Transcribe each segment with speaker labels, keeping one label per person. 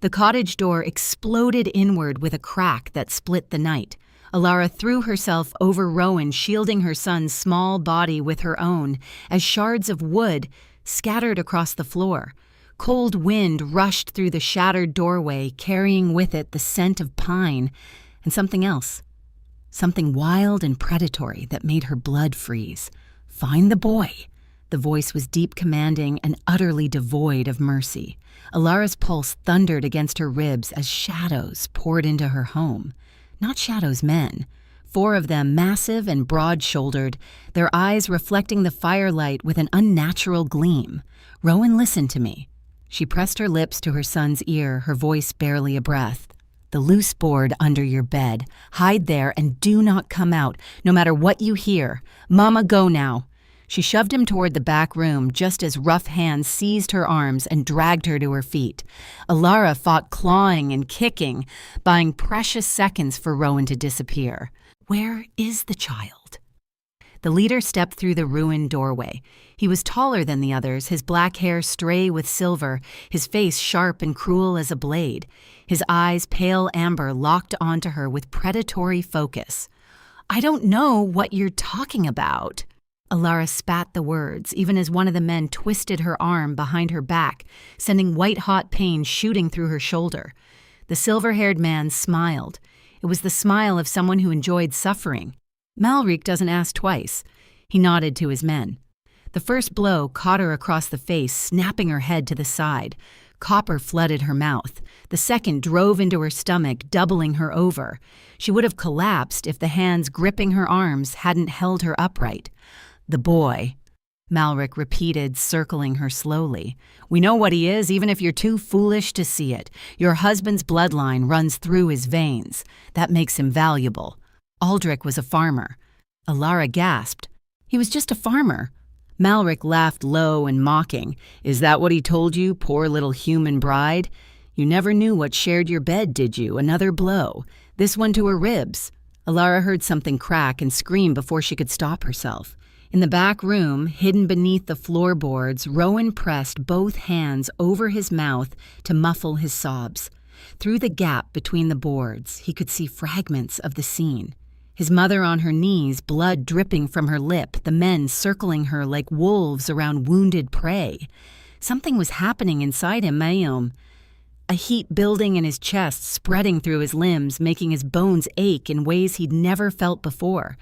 Speaker 1: The cottage door exploded inward with a crack that split the night. Alara threw herself over Rowan, shielding her son's small body with her own, as shards of wood scattered across the floor. Cold wind rushed through the shattered doorway, carrying with it the scent of pine and something else. Something wild and predatory that made her blood freeze. "Find the boy." The voice was deep, commanding, and utterly devoid of mercy. Alara's pulse thundered against her ribs as shadows poured into her home. Not shadows men. 4 of them, massive and broad-shouldered, their eyes reflecting the firelight with an unnatural gleam. "Rowan, listen to me." She pressed her lips to her son's ear, her voice barely a breath. "The loose board under your bed. Hide there and do not come out, no matter what you hear. Mama, go now." She shoved him toward the back room just as rough hands seized her arms and dragged her to her feet. Alara fought, clawing and kicking, buying precious seconds for Rowan to disappear. Where is the child? The leader stepped through the ruined doorway. He was taller than the others, his black hair stray with silver, his face sharp and cruel as a blade, his eyes pale amber locked onto her with predatory focus. "I don't know what you're talking about." Alara spat the words, even as one of the men twisted her arm behind her back, sending white-hot pain shooting through her shoulder. The silver-haired man smiled. It was the smile of someone who enjoyed suffering. "Malric doesn't ask twice." He nodded to his men. The first blow caught her across the face, snapping her head to the side. Copper flooded her mouth. The second drove into her stomach, doubling her over. She would have collapsed if the hands gripping her arms hadn't held her upright. "The boy," Malric repeated, circling her slowly. "We know what he is, even if you're too foolish to see it. Your husband's bloodline runs through his veins. That makes him valuable. Aldrich was a farmer." Alara gasped. "He was just a farmer." Malric laughed low and mocking. "Is that what he told you, poor little human bride? You never knew what shared your bed, did you? Another blow. This one to her ribs." Alara heard something crack and scream before she could stop herself. In the back room, hidden beneath the floorboards, Rowan pressed both hands over his mouth to muffle his sobs. Through the gap between the boards, he could see fragments of the scene. His mother on her knees, blood dripping from her lip, the men circling her like wolves around wounded prey. Something was happening inside him, Mayom. A heat building in his chest, spreading through his limbs, making his bones ache in ways he'd never felt before.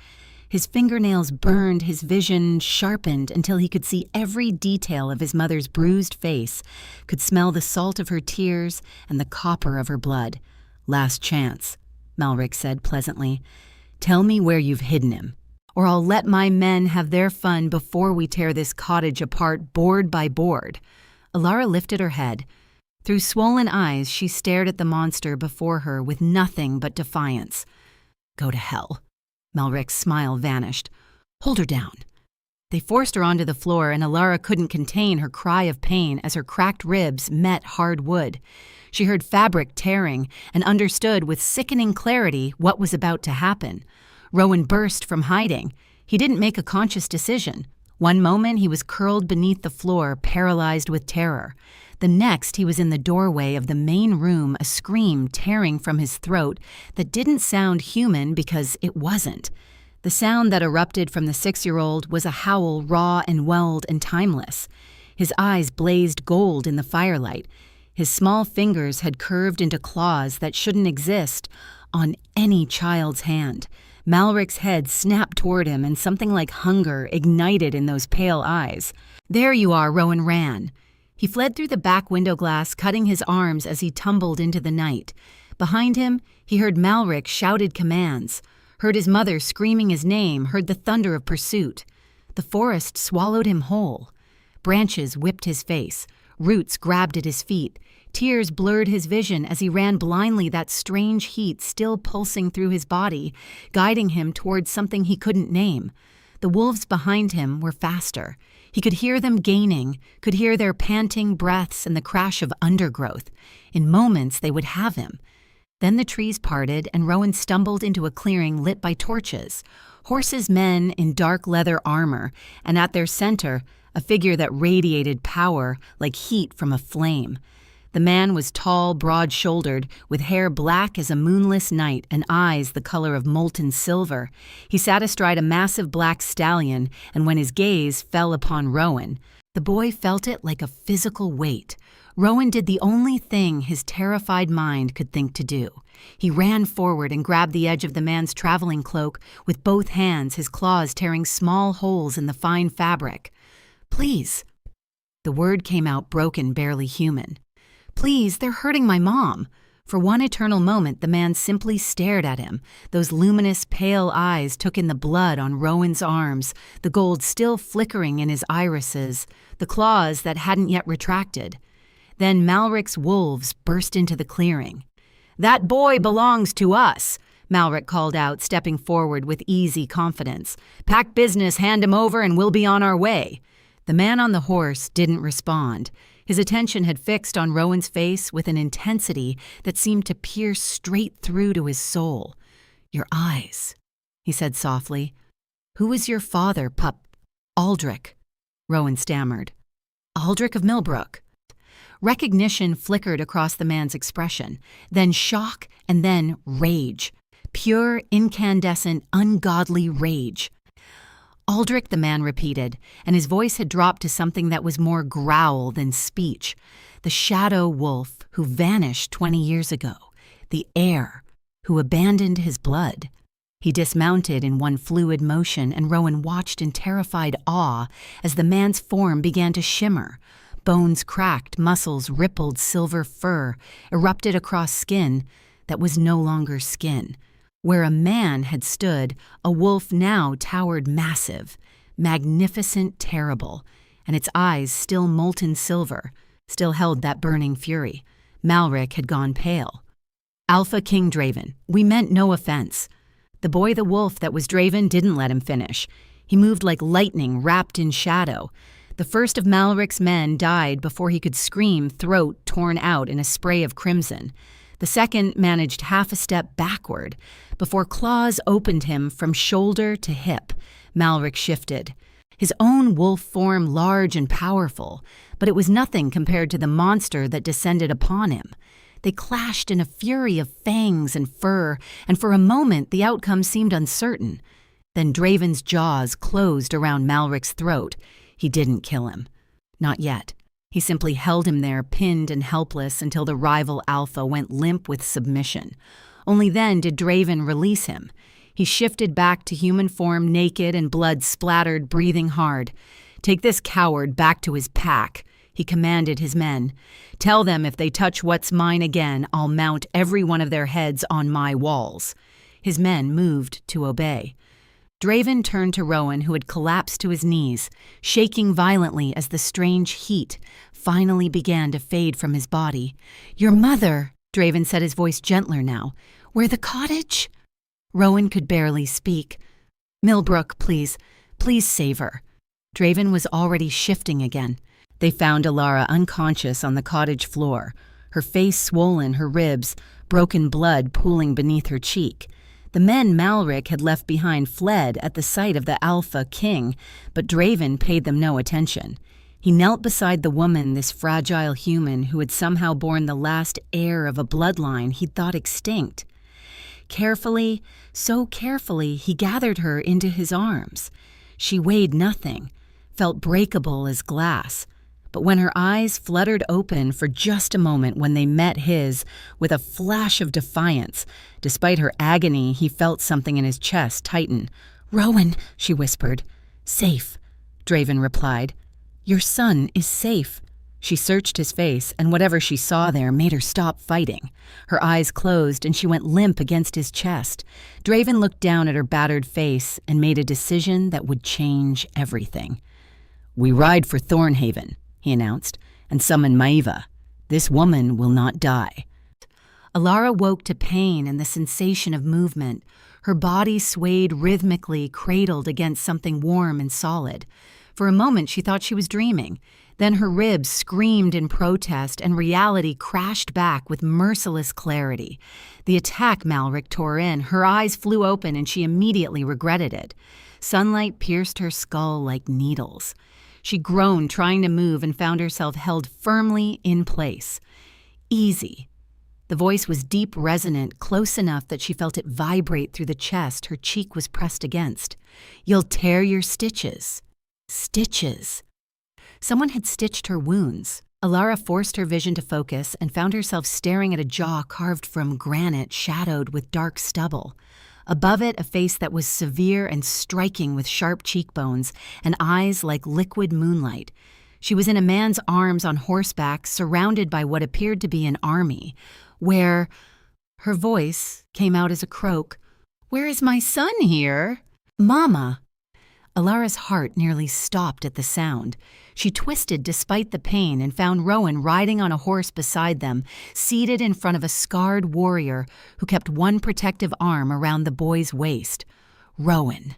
Speaker 1: His fingernails burned, his vision sharpened until he could see every detail of his mother's bruised face, could smell the salt of her tears and the copper of her blood. "Last chance," Malric said pleasantly. "Tell me where you've hidden him, or I'll let my men have their fun before we tear this cottage apart board by board." Alara lifted her head. Through swollen eyes, she stared at the monster before her with nothing but defiance. "Go to hell." Malric's smile vanished. "Hold her down." They forced her onto the floor, and Alara couldn't contain her cry of pain as her cracked ribs met hard wood. She heard fabric tearing and understood with sickening clarity what was about to happen. Rowan burst from hiding. He didn't make a conscious decision. One moment he was curled beneath the floor, paralyzed with terror. The next he was in the doorway of the main room, a scream tearing from his throat that didn't sound human because it wasn't. The sound that erupted from the 6-year-old was a howl raw and wild and timeless. His eyes blazed gold in the firelight. His small fingers had curved into claws that shouldn't exist on any child's hand. Malric's head snapped toward him, and something like hunger ignited in those pale eyes. "There you are," Rowan ran. He fled through the back window glass, cutting his arms as he tumbled into the night. Behind him, he heard Malric's shouted commands, heard his mother screaming his name, heard the thunder of pursuit. The forest swallowed him whole. Branches whipped his face. Roots grabbed at his feet. Tears blurred his vision as he ran blindly, that strange heat still pulsing through his body, guiding him towards something he couldn't name. The wolves behind him were faster. He could hear them gaining, could hear their panting breaths and the crash of undergrowth. In moments, they would have him. Then the trees parted, and Rowan stumbled into a clearing lit by torches. Horses, men in dark leather armor, and at their center, a figure that radiated power like heat from a flame. The man was tall, broad-shouldered, with hair black as a moonless night and eyes the color of molten silver. He sat astride a massive black stallion, and when his gaze fell upon Rowan, the boy felt it like a physical weight. Rowan did the only thing his terrified mind could think to do. He ran forward and grabbed the edge of the man's traveling cloak with both hands, his claws tearing small holes in the fine fabric. "Please." The word came out broken, barely human. "Please, they're hurting my mom." For one eternal moment, the man simply stared at him. Those luminous, pale eyes took in the blood on Rowan's arms, the gold still flickering in his irises, the claws that hadn't yet retracted. Then Malric's wolves burst into the clearing. "That boy belongs to us," Malric called out, stepping forward with easy confidence. "Pack business, hand him over, and we'll be on our way." The man on the horse didn't respond. His attention had fixed on Rowan's face with an intensity that seemed to pierce straight through to his soul. "Your eyes," he said softly. "Who is your father, Aldrich?" Rowan stammered. "Aldrich of Millbrook." Recognition flickered across the man's expression, then shock, and then rage. Pure, incandescent, ungodly rage. "Aldrich," the man repeated, and his voice had dropped to something that was more growl than speech. "The shadow wolf who vanished 20 years ago. The heir who abandoned his blood." He dismounted in one fluid motion, and Rowan watched in terrified awe as the man's form began to shimmer. Bones cracked, muscles rippled, silver fur erupted across skin that was no longer skin. Where a man had stood, a wolf now towered massive, magnificent, terrible, and its eyes, still molten silver, still held that burning fury. Malric had gone pale. "Alpha King Draven, we meant no offense." The boy the wolf that was Draven didn't let him finish. He moved like lightning wrapped in shadow. The first of Malric's men died before he could scream, throat torn out in a spray of crimson. The second managed half a step backward. Before claws opened him from shoulder to hip, Malric shifted. His own wolf form large and powerful, but it was nothing compared to the monster that descended upon him. They clashed in a fury of fangs and fur, and for a moment the outcome seemed uncertain. Then Draven's jaws closed around Malric's throat. He didn't kill him. Not yet. He simply held him there, pinned and helpless, until the rival Alpha went limp with submission. Only then did Draven release him. He shifted back to human form, naked and blood-splattered, breathing hard. "Take this coward back to his pack," he commanded his men. "Tell them if they touch what's mine again, I'll mount every one of their heads on my walls." His men moved to obey. Draven turned to Rowan, who had collapsed to his knees, shaking violently as the strange heat finally began to fade from his body. "Your mother," Draven said, his voice gentler now. "Where the cottage?" Rowan could barely speak. "Millbrook, please. Please save her." Draven was already shifting again. They found Alara unconscious on the cottage floor, her face swollen, her ribs, broken blood pooling beneath her cheek. The men Malric had left behind fled at the sight of the Alpha King, but Draven paid them no attention. He knelt beside the woman, this fragile human who had somehow borne the last heir of a bloodline he'd thought extinct. Carefully, so carefully, he gathered her into his arms. She weighed nothing, felt breakable as glass. But when her eyes fluttered open for just a moment when they met his, with a flash of defiance, despite her agony, he felt something in his chest tighten. "Rowan," she whispered. "Safe," Draven replied. "Your son is safe." She searched his face, and whatever she saw there made her stop fighting. Her eyes closed, and she went limp against his chest. Draven looked down at her battered face and made a decision that would change everything. "We ride for Thornhaven," he announced, "and summon Maeva. This woman will not die." Alara woke to pain and the sensation of movement. Her body swayed rhythmically, cradled against something warm and solid. For a moment she thought she was dreaming. Then her ribs screamed in protest, and reality crashed back with merciless clarity. The attack Malric tore in. Her eyes flew open, and she immediately regretted it. Sunlight pierced her skull like needles. She groaned, trying to move, and found herself held firmly in place. Easy. The voice was deep, resonant, close enough that she felt it vibrate through the chest her cheek was pressed against. You'll tear your stitches. Stitches. Someone had stitched her wounds. Alara forced her vision to focus and found herself staring at a jaw carved from granite shadowed with dark stubble. Above it, a face that was severe and striking with sharp cheekbones and eyes like liquid moonlight. She was in a man's arms on horseback, surrounded by what appeared to be an army, where her voice came out as a croak. "Where is my son here? Mama!" Alara's heart nearly stopped at the sound. She twisted despite the pain and found Rowan riding on a horse beside them, seated in front of a scarred warrior who kept one protective arm around the boy's waist. Rowan.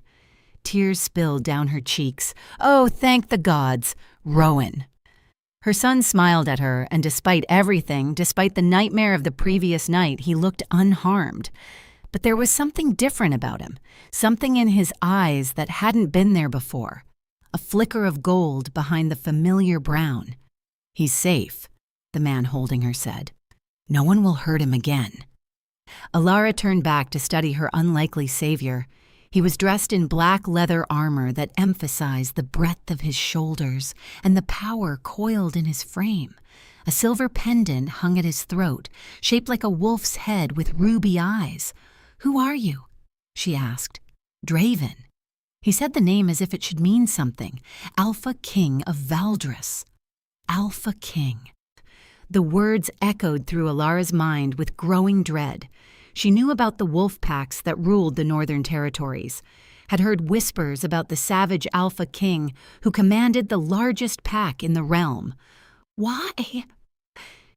Speaker 1: Tears spilled down her cheeks. Oh, thank the gods! Rowan. Her son smiled at her, and despite everything, despite the nightmare of the previous night, he looked unharmed. But there was something different about him, something in his eyes that hadn't been there before. A flicker of gold behind the familiar brown. "He's safe," the man holding her said. "No one will hurt him again." Alara turned back to study her unlikely savior. He was dressed in black leather armor that emphasized the breadth of his shoulders and the power coiled in his frame. A silver pendant hung at his throat, shaped like a wolf's head with ruby eyes. "Who are you?" she asked. "Draven." He said the name as if it should mean something. Alpha King of Valdris. Alpha King. The words echoed through Alara's mind with growing dread. She knew about the wolf packs that ruled the northern territories, had heard whispers about the savage Alpha King who commanded the largest pack in the realm. Why?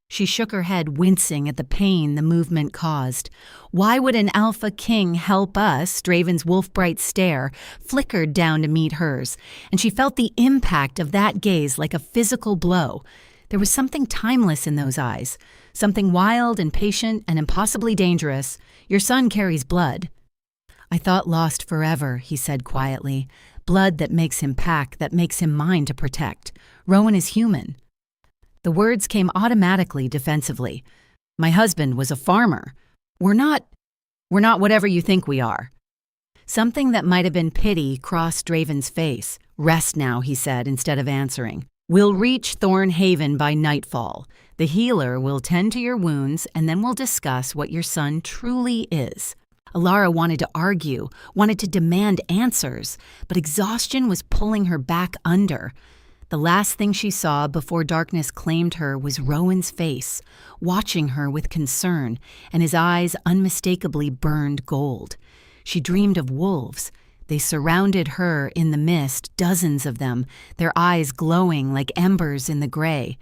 Speaker 1: She shook her head, wincing at the pain the movement caused. Why would an Alpha King help us? Draven's wolf-bright stare flickered down to meet hers, and she felt the impact of that gaze like a physical blow. There was something timeless in those eyes, something wild and patient and impossibly dangerous. "Your son carries blood." "I thought lost forever," he said quietly. "Blood that makes him pack, that makes him mine to protect. Rowan is human." The words came automatically defensively. "My husband was a farmer. We're not whatever you think we are." Something that might have been pity crossed Draven's face. "Rest now," he said instead of answering. "We'll reach Thorn Haven by nightfall. The healer will tend to your wounds, and then we'll discuss what your son truly is." Alara wanted to argue, wanted to demand answers, but exhaustion was pulling her back under. The last thing she saw before darkness claimed her was Rowan's face, watching her with concern, and his eyes unmistakably burned gold. She dreamed of wolves. They surrounded her in the mist, dozens of them, their eyes glowing like embers in the gray.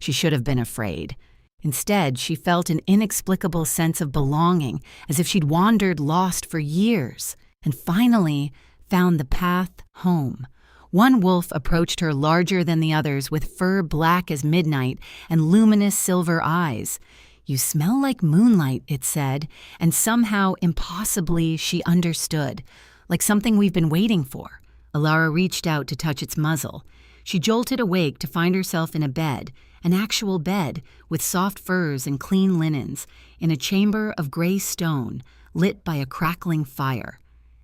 Speaker 1: She should have been afraid. Instead, she felt an inexplicable sense of belonging, as if she'd wandered lost for years, and finally found the path home. One wolf approached her larger than the others with fur black as midnight and luminous silver eyes. "You smell like moonlight," it said, and somehow, impossibly, she understood. Like something we've been waiting for. Alara reached out to touch its muzzle. She jolted awake to find herself in a bed, an actual bed, with soft furs and clean linens, in a chamber of gray stone, lit by a crackling fire.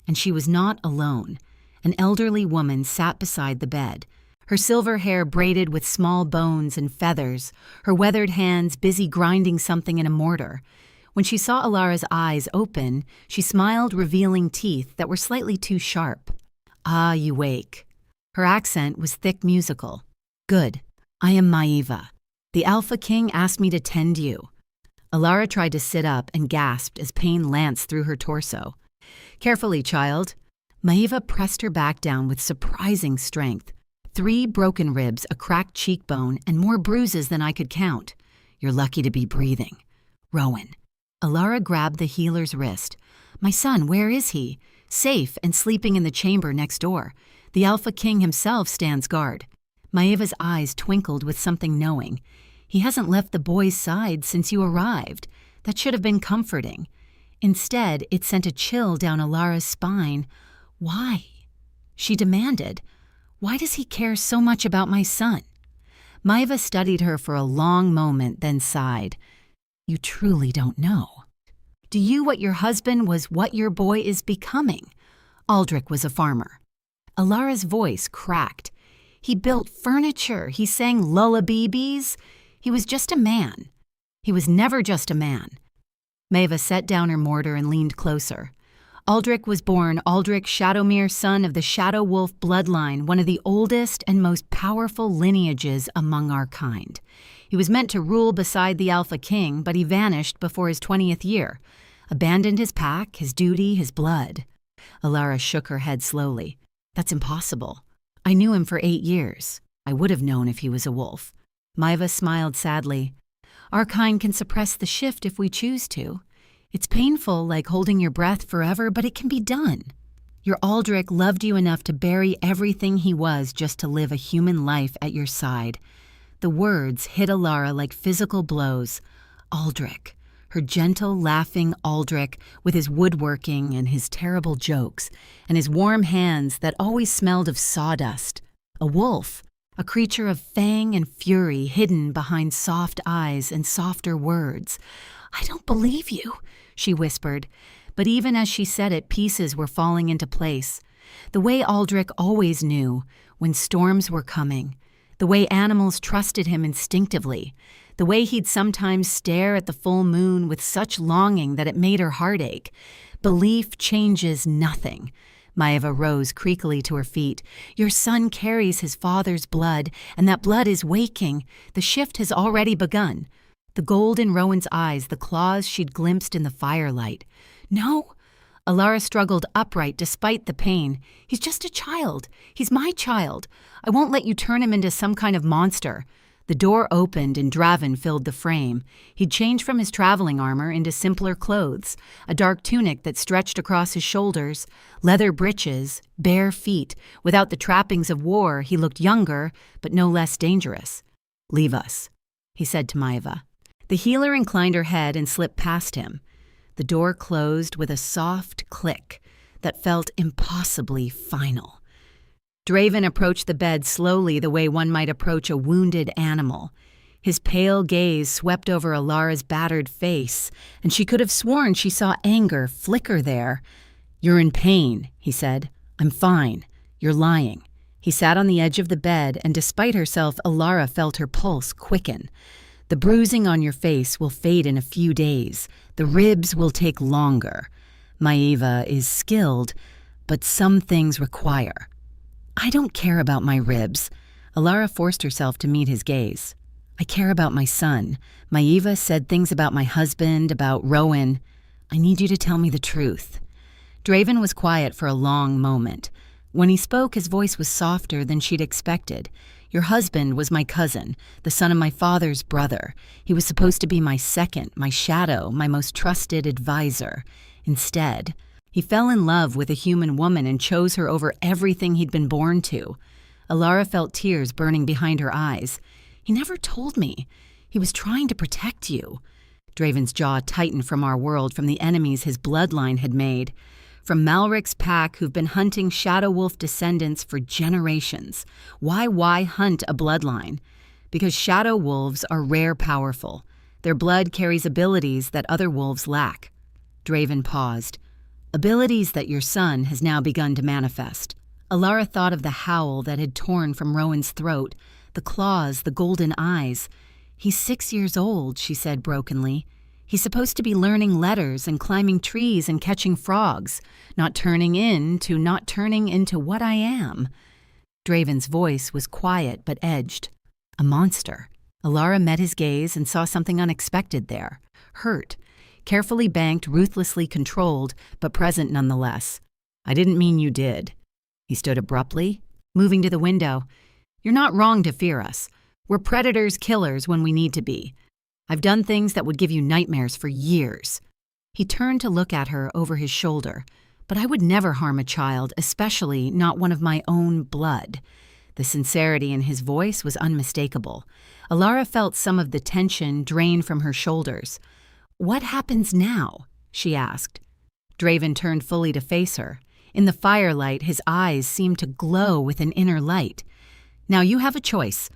Speaker 1: And she was not alone. An elderly woman sat beside the bed, her silver hair braided with small bones and feathers, her weathered hands busy grinding something in a mortar. When she saw Alara's eyes open, she smiled, revealing teeth that were slightly too sharp. "Ah, you wake." Her accent was thick musical. "Good. I am Maeva. The Alpha King asked me to tend you." Alara tried to sit up and gasped as pain lanced through her torso. "Carefully, child." Maeva pressed her back down with surprising strength. 3 broken ribs, a cracked cheekbone, and more bruises than I could count. "You're lucky to be breathing." "Rowan." Alara grabbed the healer's wrist. "My son, where is he?" "Safe and sleeping in the chamber next door. The Alpha King himself stands guard." Maeva's eyes twinkled with something knowing. "He hasn't left the boy's side since you arrived." That should have been comforting. Instead, it sent a chill down Alara's spine. "Why?" she demanded. "Why does he care so much about my son?" Maeva studied her for a long moment, then sighed. You truly don't know. Do you what your husband was what your boy is becoming? Aldrich was a farmer. Alara's voice cracked. He built furniture. He sang lullabies. He was just a man. He was never just a man. Maeva set down her mortar and leaned closer. Aldrich was born Aldrich Shadowmere, son of the Shadow Wolf bloodline, one of the oldest and most powerful lineages among our kind. He was meant to rule beside the Alpha King, but he vanished before his 20th year. Abandoned his pack, his duty, his blood. Alara shook her head slowly. That's impossible. I knew him for 8 years. I would have known if he was a wolf. Maeva smiled sadly. Our kind can suppress the shift if we choose to. It's painful, like holding your breath forever, but it can be done. Your Aldrich loved you enough to bury everything he was just to live a human life at your side. The words hit Alara like physical blows. Aldrich. Her gentle, laughing Aldrich, with his woodworking and his terrible jokes, and his warm hands that always smelled of sawdust. A wolf, a creature of fang and fury hidden behind soft eyes and softer words. I don't believe you, she whispered, but even as she said it, pieces were falling into place. The way Aldrich always knew, when storms were coming, the way animals trusted him instinctively, the way he'd sometimes stare at the full moon with such longing that it made her heart ache. Belief changes nothing. Maeva rose creakily to her feet. Your son carries his father's blood, and that blood is waking. The shift has already begun. The gold in Rowan's eyes, the claws she'd glimpsed in the firelight. No. Alara struggled upright despite the pain. He's just a child. He's my child. I won't let you turn him into some kind of monster. The door opened and Draven filled the frame. He'd changed from his traveling armor into simpler clothes, a dark tunic that stretched across his shoulders, leather breeches, bare feet. Without the trappings of war, he looked younger, but no less dangerous. Leave us, he said to Maeva. The healer inclined her head and slipped past him. The door closed with a soft click that felt impossibly final. Draven approached the bed slowly, the way one might approach a wounded animal. His pale gaze swept over Alara's battered face, and she could have sworn she saw anger flicker there. You're in pain, he said. I'm fine. You're lying. He sat on the edge of the bed, and despite herself, Alara felt her pulse quicken. The bruising on your face will fade in a few days. The ribs will take longer. Maeva is skilled, but some things require. I don't care about my ribs. Alara forced herself to meet his gaze. I care about my son. Maeva said things about my husband, about Rowan. I need you to tell me the truth. Draven was quiet for a long moment. When he spoke, his voice was softer than she'd expected. Your husband was my cousin, the son of my father's brother. He was supposed to be my second, my shadow, my most trusted advisor. Instead, he fell in love with a human woman and chose her over everything he'd been born to. Alara felt tears burning behind her eyes. He never told me. He was trying to protect you. Draven's jaw tightened from our world, from the enemies his bloodline had made. From Malric's pack who've been hunting Shadow Wolf descendants for generations. Why hunt a bloodline? Because Shadow Wolves are rare powerful. Their blood carries abilities that other wolves lack. Draven paused. Abilities that your son has now begun to manifest. Alara thought of the howl that had torn from Rowan's throat, the claws, the golden eyes. He's 6 years old, she said brokenly. He's supposed to be learning letters and climbing trees and catching frogs, not turning into what I am. Draven's voice was quiet but edged. A monster. Alara met his gaze and saw something unexpected there. Hurt. Carefully banked, ruthlessly controlled, but present nonetheless. I didn't mean you did. He stood abruptly, moving to the window. You're not wrong to fear us. We're predators, killers when we need to be. I've done things that would give you nightmares for years. He turned to look at her over his shoulder. But I would never harm a child, especially not one of my own blood. The sincerity in his voice was unmistakable. Alara felt some of the tension drain from her shoulders. What happens now? She asked. Draven turned fully to face her. In the firelight, his eyes seemed to glow with an inner light. Now you have a choice.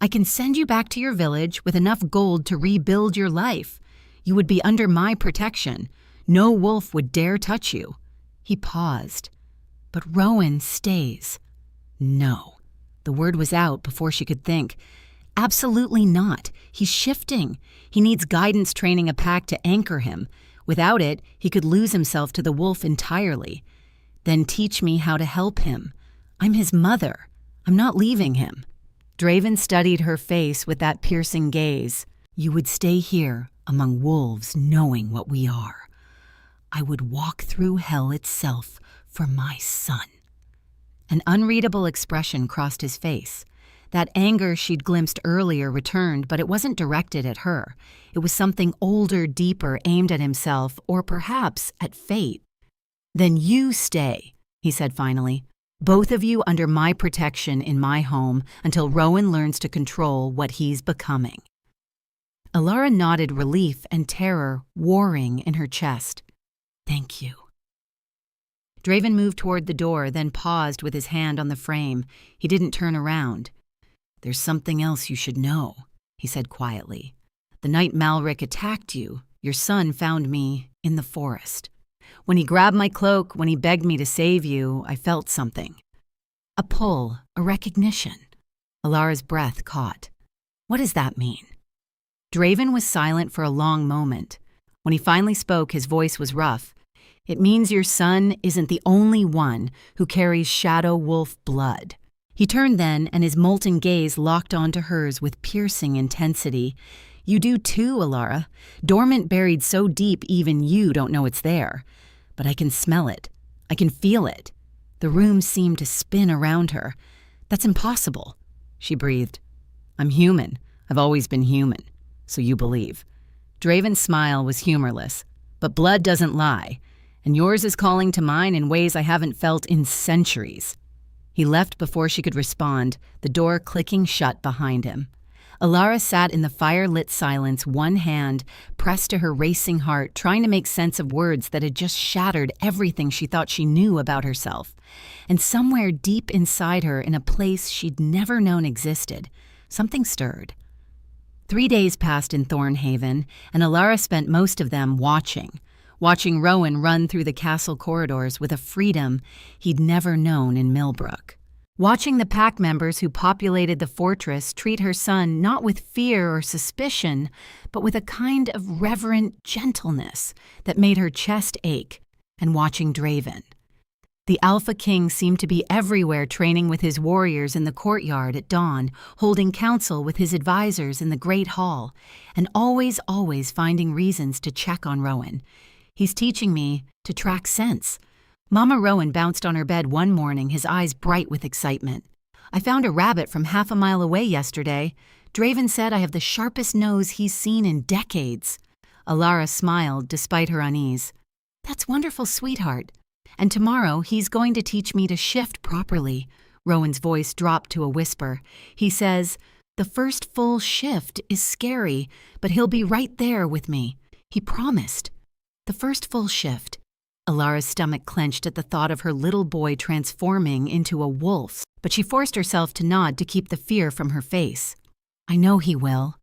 Speaker 1: I can send you back to your village with enough gold to rebuild your life. You would be under my protection. No wolf would dare touch you." He paused. "But Rowan stays." No. The word was out before she could think. Absolutely not. He's shifting. He needs guidance training a pack to anchor him. Without it, he could lose himself to the wolf entirely. "Then teach me how to help him. I'm his mother. I'm not leaving him." Draven studied her face with that piercing gaze. "You would stay here among wolves knowing what we are. I would walk through hell itself for my son." An unreadable expression crossed his face. That anger she'd glimpsed earlier returned, but it wasn't directed at her. It was something older, deeper, aimed at himself, or perhaps at fate. "Then you stay," he said finally. "Both of you under my protection in my home until Rowan learns to control what he's becoming." Alara nodded, relief and terror warring in her chest. "Thank you." Draven moved toward the door, then paused with his hand on the frame. He didn't turn around. "There's something else you should know," he said quietly. "The night Malric attacked you, your son found me in the forest. When he grabbed my cloak, when he begged me to save you, I felt something. A pull, a recognition." Alara's breath caught. "What does that mean?" Draven was silent for a long moment. When he finally spoke, his voice was rough. "It means your son isn't the only one who carries shadow wolf blood." He turned then, and his molten gaze locked onto hers with piercing intensity. "You do too, Alara. Dormant buried so deep even you don't know it's there. But I can smell it. I can feel it." The room seemed to spin around her. "That's impossible," she breathed. "I'm human. I've always been human. So you believe." Draven's smile was humorless. "But blood doesn't lie. And yours is calling to mine in ways I haven't felt in centuries." He left before she could respond, the door clicking shut behind him. Alara sat in the fire-lit silence, one hand pressed to her racing heart, trying to make sense of words that had just shattered everything she thought she knew about herself. And somewhere deep inside her, in a place she'd never known existed, something stirred. 3 days passed in Thornhaven, and Alara spent most of them watching Rowan run through the castle corridors with a freedom he'd never known in Millbrook. Watching the pack members who populated the fortress treat her son not with fear or suspicion, but with a kind of reverent gentleness that made her chest ache, and watching Draven. The Alpha King seemed to be everywhere, training with his warriors in the courtyard at dawn, holding council with his advisors in the Great Hall, and always finding reasons to check on Rowan. "He's teaching me to track scents." Mama Rowan bounced on her bed one morning, his eyes bright with excitement. "I found a rabbit from half a mile away yesterday. Draven said I have the sharpest nose he's seen in decades." Alara smiled despite her unease. "That's wonderful, sweetheart. And tomorrow he's going to teach me to shift properly." Rowan's voice dropped to a whisper. "He says, the first full shift is scary, but he'll be right there with me. He promised." The first full shift. Alara's stomach clenched at the thought of her little boy transforming into a wolf, but she forced herself to nod to keep the fear from her face. "I know he will."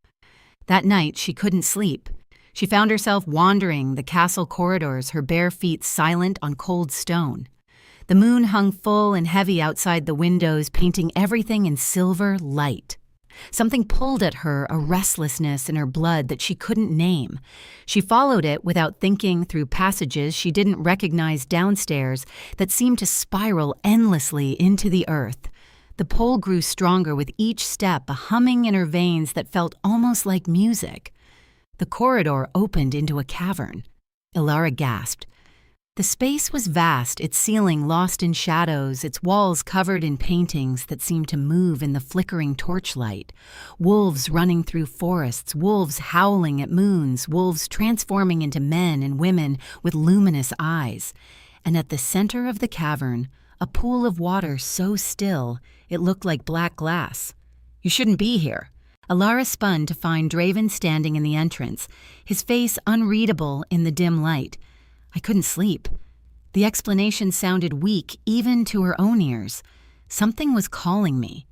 Speaker 1: That night, she couldn't sleep. She found herself wandering the castle corridors, her bare feet silent on cold stone. The moon hung full and heavy outside the windows, painting everything in silver light. Something pulled at her, a restlessness in her blood that she couldn't name. She followed it without thinking through passages she didn't recognize downstairs that seemed to spiral endlessly into the earth. The pull grew stronger with each step, a humming in her veins that felt almost like music. The corridor opened into a cavern. Alara gasped. The space was vast, its ceiling lost in shadows, its walls covered in paintings that seemed to move in the flickering torchlight. Wolves running through forests, wolves howling at moons, wolves transforming into men and women with luminous eyes. And at the center of the cavern, a pool of water so still it looked like black glass. "You shouldn't be here." Alara spun to find Draven standing in the entrance, his face unreadable in the dim light. "I couldn't sleep." The explanation sounded weak even to her own ears. "Something was calling me."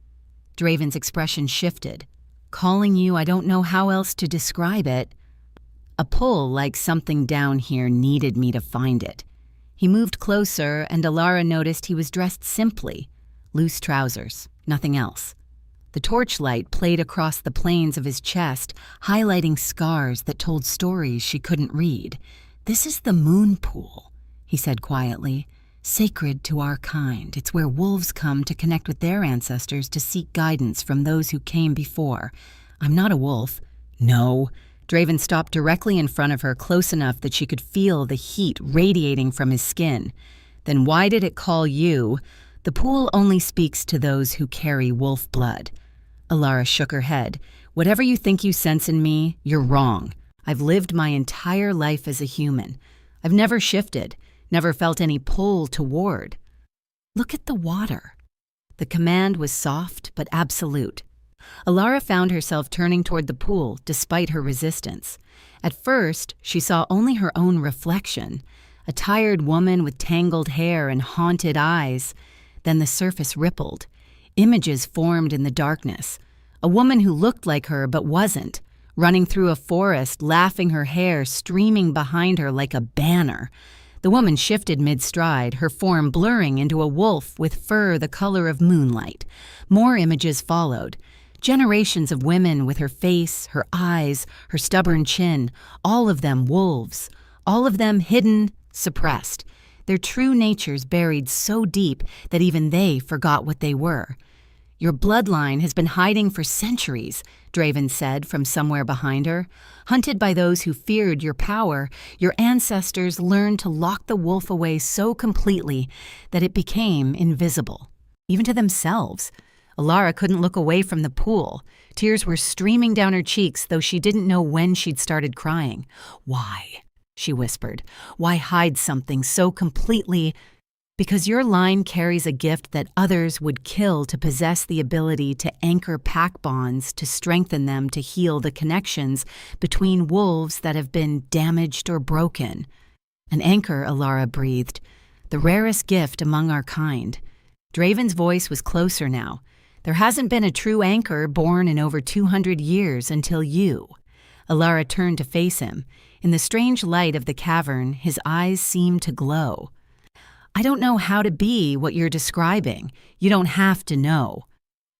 Speaker 1: Draven's expression shifted. Calling you, I don't know how else to describe it. A pull like something down here needed me to find it. He moved closer, and Alara noticed he was dressed simply. Loose trousers, nothing else. The torchlight played across the planes of his chest, highlighting scars that told stories she couldn't read. "This is the moon pool," he said quietly. "Sacred to our kind. It's where wolves come to connect with their ancestors to seek guidance from those who came before. I'm not a wolf." "No." Draven stopped directly in front of her, close enough that she could feel the heat radiating from his skin. "Then why did it call you?" "The pool only speaks to those who carry wolf blood." Alara shook her head. "Whatever you think you sense in me, you're wrong. I've lived my entire life as a human. I've never shifted, never felt any pull toward." "Look at the water." The command was soft but absolute. Alara found herself turning toward the pool despite her resistance. At first, she saw only her own reflection, a tired woman with tangled hair and haunted eyes. Then the surface rippled. Images formed in the darkness. A woman who looked like her but wasn't, running through a forest, laughing, her hair streaming behind her like a banner. The woman shifted mid-stride, her form blurring into a wolf with fur the color of moonlight. More images followed. Generations of women with her face, her eyes, her stubborn chin, all of them wolves, all of them hidden, suppressed, their true natures buried so deep that even they forgot what they were. "Your bloodline has been hiding for centuries," Draven said from somewhere behind her. "Hunted by those who feared your power, your ancestors learned to lock the wolf away so completely that it became invisible, even to themselves." Alara couldn't look away from the pool. Tears were streaming down her cheeks, though she didn't know when she'd started crying. "Why?" she whispered. "Why hide something so completely?" "Because your line carries a gift that others would kill to possess the ability to anchor pack bonds, to strengthen them, to heal the connections between wolves that have been damaged or broken." "An anchor," Alara breathed. "The rarest gift among our kind." Draven's voice was closer now. "There hasn't been a true anchor born in over 200 years until you." Alara turned to face him. In the strange light of the cavern, his eyes seemed to glow. "I don't know how to be what you're describing. You don't have to know."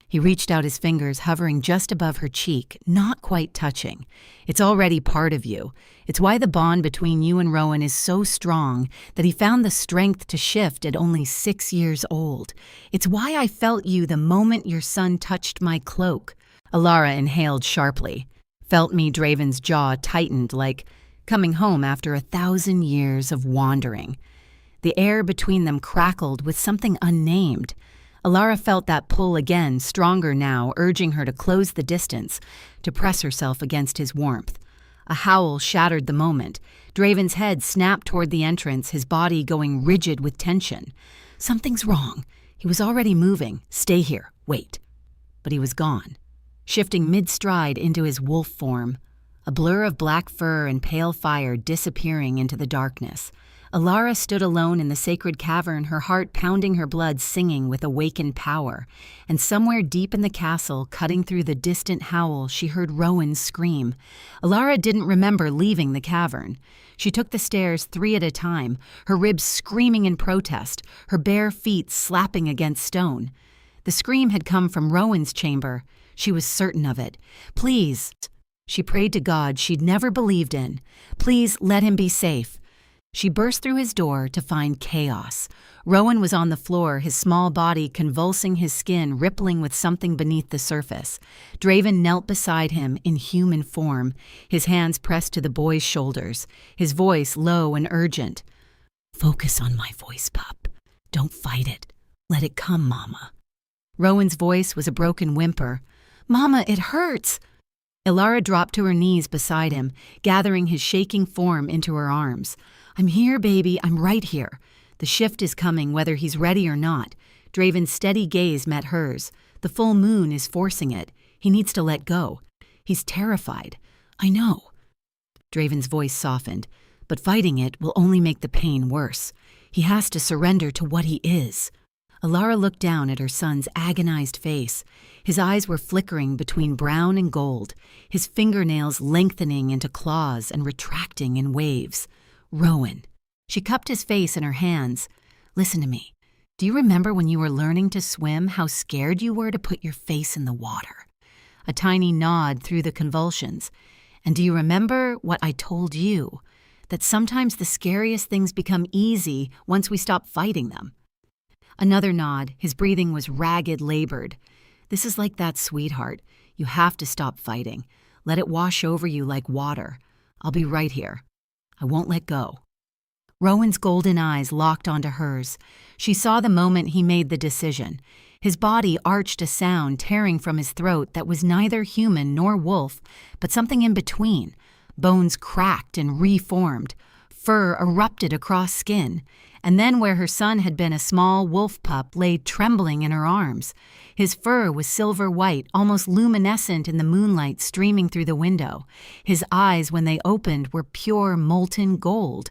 Speaker 1: He reached out his fingers, hovering just above her cheek, not quite touching. "It's already part of you. It's why the bond between you and Rowan is so strong that he found the strength to shift at only 6 years old. It's why I felt you the moment your son touched my cloak." Alara inhaled sharply. "Felt me?" Draven's jaw tightened, like coming home after 1,000 years of wandering. The air between them crackled with something unnamed. Alara felt that pull again, stronger now, urging her to close the distance, to press herself against his warmth. A howl shattered the moment. Draven's head snapped toward the entrance, his body going rigid with tension. "Something's wrong." He was already moving. "Stay here. Wait." But he was gone, shifting mid-stride into his wolf form, a blur of black fur and pale fire disappearing into the darkness. Alara stood alone in the sacred cavern, her heart pounding, her blood singing with awakened power. And somewhere deep in the castle, cutting through the distant howl, she heard Rowan scream. Alara didn't remember leaving the cavern. She took the stairs 3 at a time, her ribs screaming in protest, her bare feet slapping against stone. The scream had come from Rowan's chamber. She was certain of it. "Please," she prayed to God she'd never believed in. "Please let him be safe." She burst through his door to find chaos. Rowan was on the floor, his small body convulsing, his skin rippling with something beneath the surface. Draven knelt beside him in human form, his hands pressed to the boy's shoulders, his voice low and urgent. "Focus on my voice, pup. Don't fight it. Let it come, Mama." Rowan's voice was a broken whimper. "Mama, it hurts." Alara dropped to her knees beside him, gathering his shaking form into her arms. "I'm here, baby. I'm right here. The shift is coming, whether he's ready or not." Draven's steady gaze met hers. "The full moon is forcing it. He needs to let go. He's terrified." "I know." Draven's voice softened. "But fighting it will only make the pain worse. He has to surrender to what he is." Alara looked down at her son's agonized face. His eyes were flickering between brown and gold, his fingernails lengthening into claws and retracting in waves. Rowan. She cupped his face in her hands. Listen to me. Do you remember when you were learning to swim, how scared you were to put your face in the water? A tiny nod through the convulsions. And do you remember what I told you? That sometimes the scariest things become easy once we stop fighting them. Another nod. His breathing was ragged, labored. This is like that, sweetheart. You have to stop fighting. Let it wash over you like water. I'll be right here. I won't let go. Rowan's golden eyes locked onto hers. She saw the moment he made the decision. His body arched a sound tearing from his throat that was neither human nor wolf, but something in between. Bones cracked and reformed. Fur erupted across skin. And then where her son had been a small wolf pup lay trembling in her arms. His fur was silver white, almost luminescent in the moonlight streaming through the window. His eyes, when they opened, were pure molten gold.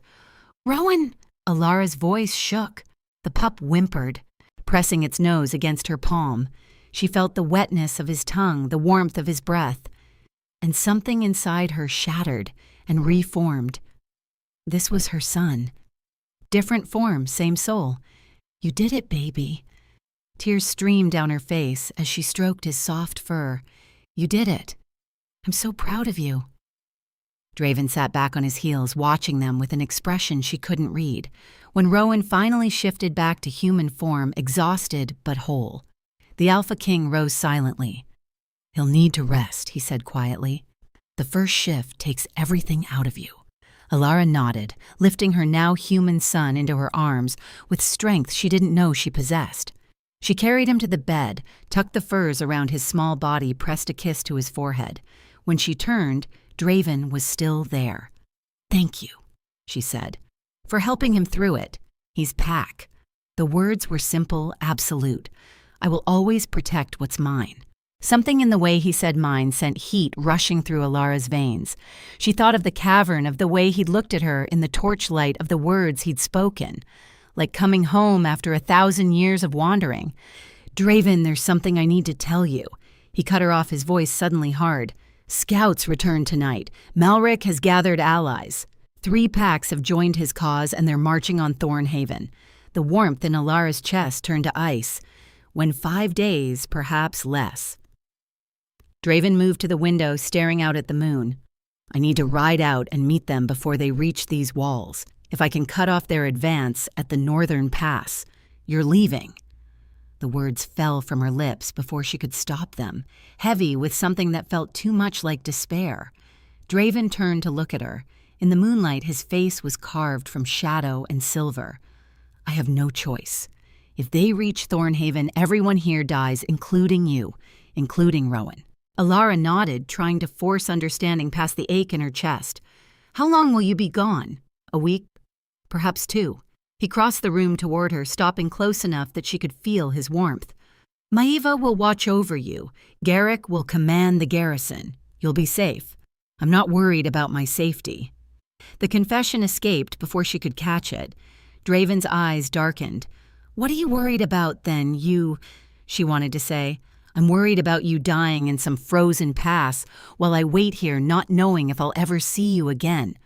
Speaker 1: "Rowan!" Alara's voice shook. The pup whimpered, pressing its nose against her palm. She felt the wetness of his tongue, the warmth of his breath. And something inside her shattered and reformed. This was her son. Different form, same soul. "You did it, baby." Tears streamed down her face as she stroked his soft fur. "You did it. I'm so proud of you." Draven sat back on his heels, watching them with an expression she couldn't read. When Rowan finally shifted back to human form, exhausted but whole, the Alpha King rose silently. "He'll need to rest," he said quietly. "The first shift takes everything out of you." Alara nodded, lifting her now human son into her arms with strength she didn't know she possessed. She carried him to the bed, tucked the furs around his small body, pressed a kiss to his forehead. When she turned, Draven was still there. "Thank you," she said, "for helping him through it. He's Pack." The words were simple, absolute. "I will always protect what's mine." Something in the way he said mine sent heat rushing through Alara's veins. She thought of the cavern, of the way he'd looked at her in the torchlight, of the words he'd spoken. Like coming home after 1,000 years of wandering. "Draven, there's something I need to tell you." He cut her off, his voice suddenly hard. "Scouts returned tonight. Malric has gathered allies. 3 packs have joined his cause and they're marching on Thornhaven." The warmth in Alara's chest turned to ice. "When 5 days, perhaps less." Draven moved to the window, staring out at the moon. "I need to ride out and meet them before they reach these walls. If I can cut off their advance at the northern pass. You're leaving." The words fell from her lips before she could stop them, heavy with something that felt too much like despair. Draven turned to look at her. In the moonlight, his face was carved from shadow and silver. "I have no choice. If they reach Thornhaven, everyone here dies, including you, including Rowan." Alara nodded, trying to force understanding past the ache in her chest. "How long will you be gone? A week? Perhaps 2. He crossed the room toward her, stopping close enough that she could feel his warmth. "Maeva will watch over you. Garrick will command the garrison. You'll be safe. I'm not worried about my safety." The confession escaped before she could catch it. Draven's eyes darkened. "What are you worried about, then, you—" she wanted to say. "I'm worried about you dying in some frozen pass while I wait here not knowing if I'll ever see you again."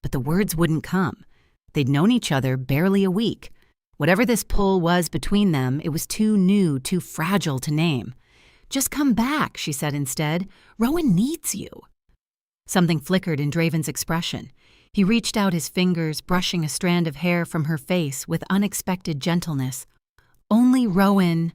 Speaker 1: But the words wouldn't come. They'd known each other barely a week. Whatever this pull was between them, it was too new, too fragile to name. "Just come back," she said instead. "Rowan needs you." Something flickered in Draven's expression. He reached out his fingers, brushing a strand of hair from her face with unexpected gentleness. "Only Rowan—"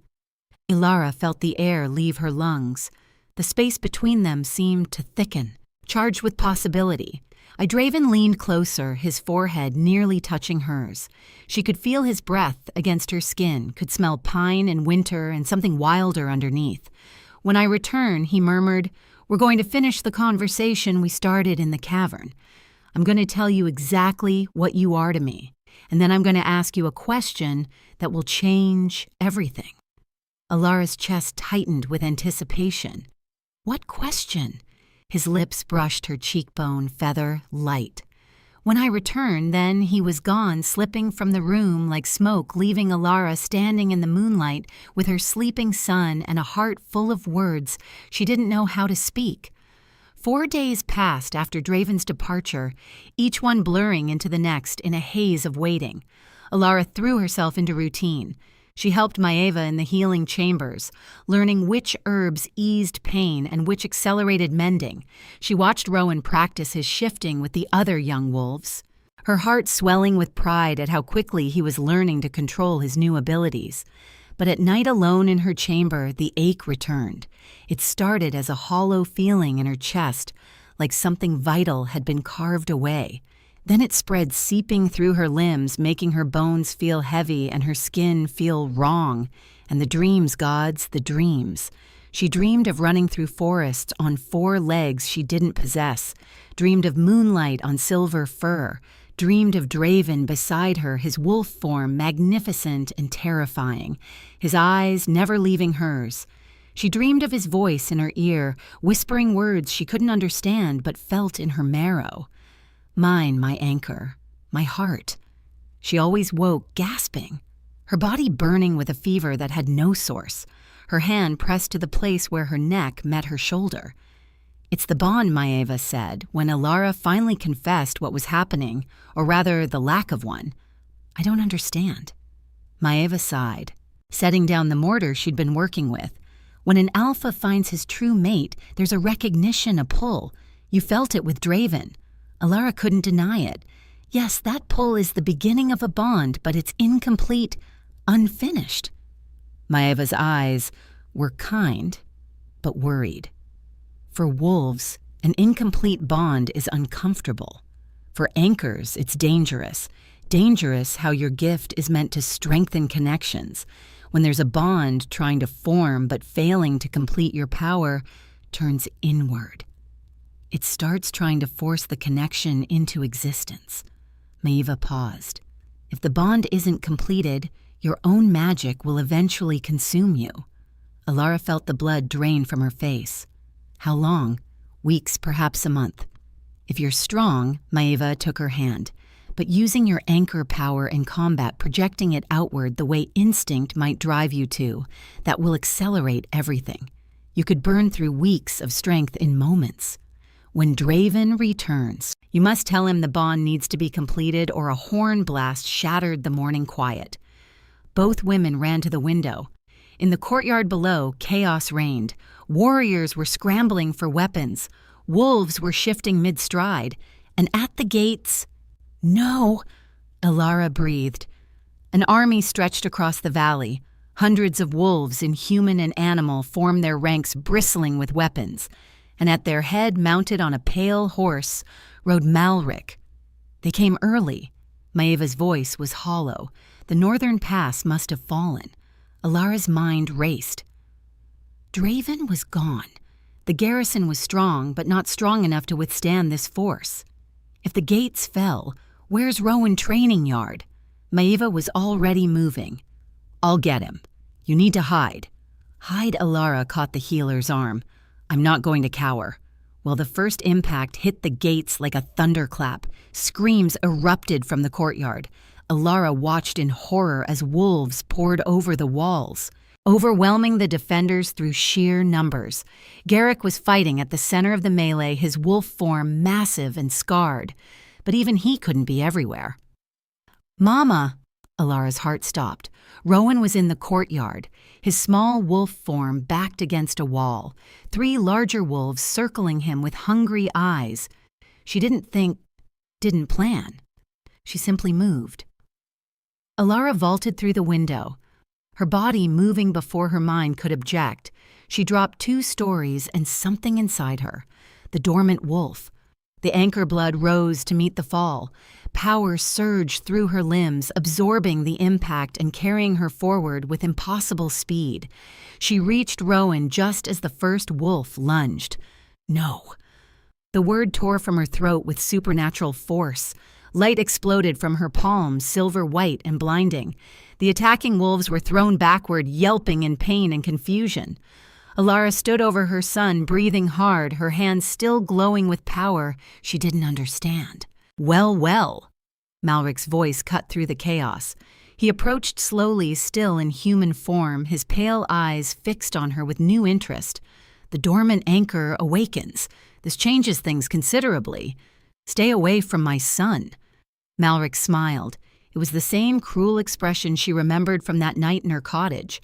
Speaker 1: Alara felt the air leave her lungs. The space between them seemed to thicken, charged with possibility. Draven leaned closer, his forehead nearly touching hers. She could feel his breath against her skin, could smell pine and winter and something wilder underneath. "When I return," he murmured, "we're going to finish the conversation we started in the cavern. I'm going to tell you exactly what you are to me, and then I'm going to ask you a question that will change everything." Alara's chest tightened with anticipation. "What question?" His lips brushed her cheekbone feather light. When I returned, then he was gone, slipping from the room like smoke, leaving Alara standing in the moonlight with her sleeping son and a heart full of words she didn't know how to speak. 4 days passed after Draven's departure, each one blurring into the next in a haze of waiting. Alara threw herself into routine. She helped Maeva in the healing chambers, learning which herbs eased pain and which accelerated mending. She watched Rowan practice his shifting with the other young wolves, her heart swelling with pride at how quickly he was learning to control his new abilities. But at night alone in her chamber, the ache returned. It started as a hollow feeling in her chest, like something vital had been carved away. Then it spread, seeping through her limbs, making her bones feel heavy and her skin feel wrong. And the dreams, gods, the dreams. She dreamed of running through forests on 4 legs she didn't possess, dreamed of moonlight on silver fur, dreamed of Draven beside her, his wolf form magnificent and terrifying, his eyes never leaving hers. She dreamed of his voice in her ear, whispering words she couldn't understand but felt in her marrow. Mine, my anchor, my heart. She always woke gasping, her body burning with a fever that had no source, her hand pressed to the place where her neck met her shoulder. It's the bond, Maeva said, when Alara finally confessed what was happening, or rather the lack of one. I don't understand. Maeva sighed, setting down the mortar she'd been working with. When an alpha finds his true mate, there's a recognition, a pull. You felt it with Draven. Alara couldn't deny it. Yes, that pull is the beginning of a bond, but it's incomplete, unfinished. Maeva's eyes were kind, but worried. For wolves, an incomplete bond is uncomfortable. For anchors, it's dangerous. Dangerous how your gift is meant to strengthen connections. When there's a bond trying to form but failing to complete your power, turns inward. It starts trying to force the connection into existence. Maeva paused. If the bond isn't completed, your own magic will eventually consume you. Alara felt the blood drain from her face. How long? Weeks, perhaps a month. If you're strong, Maeva took her hand, but using your anchor power in combat, projecting it outward the way instinct might drive you to, that will accelerate everything. You could burn through weeks of strength in moments. When Draven returns, you must tell him the bond needs to be completed or a horn blast shattered the morning quiet. Both women ran to the window. In the courtyard below, chaos reigned. Warriors were scrambling for weapons. Wolves were shifting mid-stride. And at the gates... No! Alara breathed. An army stretched across the valley. Hundreds of wolves in human and animal formed their ranks bristling with weapons. And at their head, mounted on a pale horse, rode Malric. They came early. Maeva's voice was hollow. The northern pass must have fallen. Alara's mind raced. Draven was gone. The garrison was strong, but not strong enough to withstand this force. If the gates fell, where's Rowan training yard? Maeva was already moving. I'll get him. You need to hide. Hide, Alara caught the healer's arm. I'm not going to cower. Well, the first impact hit the gates like a thunderclap. Screams erupted from the courtyard. Alara watched in horror as wolves poured over the walls, overwhelming the defenders through sheer numbers. Garrick was fighting at the center of the melee, his wolf form massive and scarred. But even he couldn't be everywhere. Mama! Alara's heart stopped. Rowan was in the courtyard, his small wolf form backed against a wall, 3 larger wolves circling him with hungry eyes. She didn't think, didn't plan. She simply moved. Alara vaulted through the window, her body moving before her mind could object. She dropped 2 stories and something inside her, the dormant wolf. The anchor blood rose to meet the fall. Power surged through her limbs, absorbing the impact and carrying her forward with impossible speed. She reached Rowan just as the first wolf lunged. No. The word tore from her throat with supernatural force. Light exploded from her palms, silver white and blinding. The attacking wolves were thrown backward, yelping in pain and confusion. Alara stood over her son, breathing hard, her hands still glowing with power she didn't understand. Well, well. Malric's voice cut through the chaos. He approached slowly, still in human form, his pale eyes fixed on her with new interest. The dormant anchor awakens. This changes things considerably. Stay away from my son. Malric smiled. It was the same cruel expression she remembered from that night in her cottage.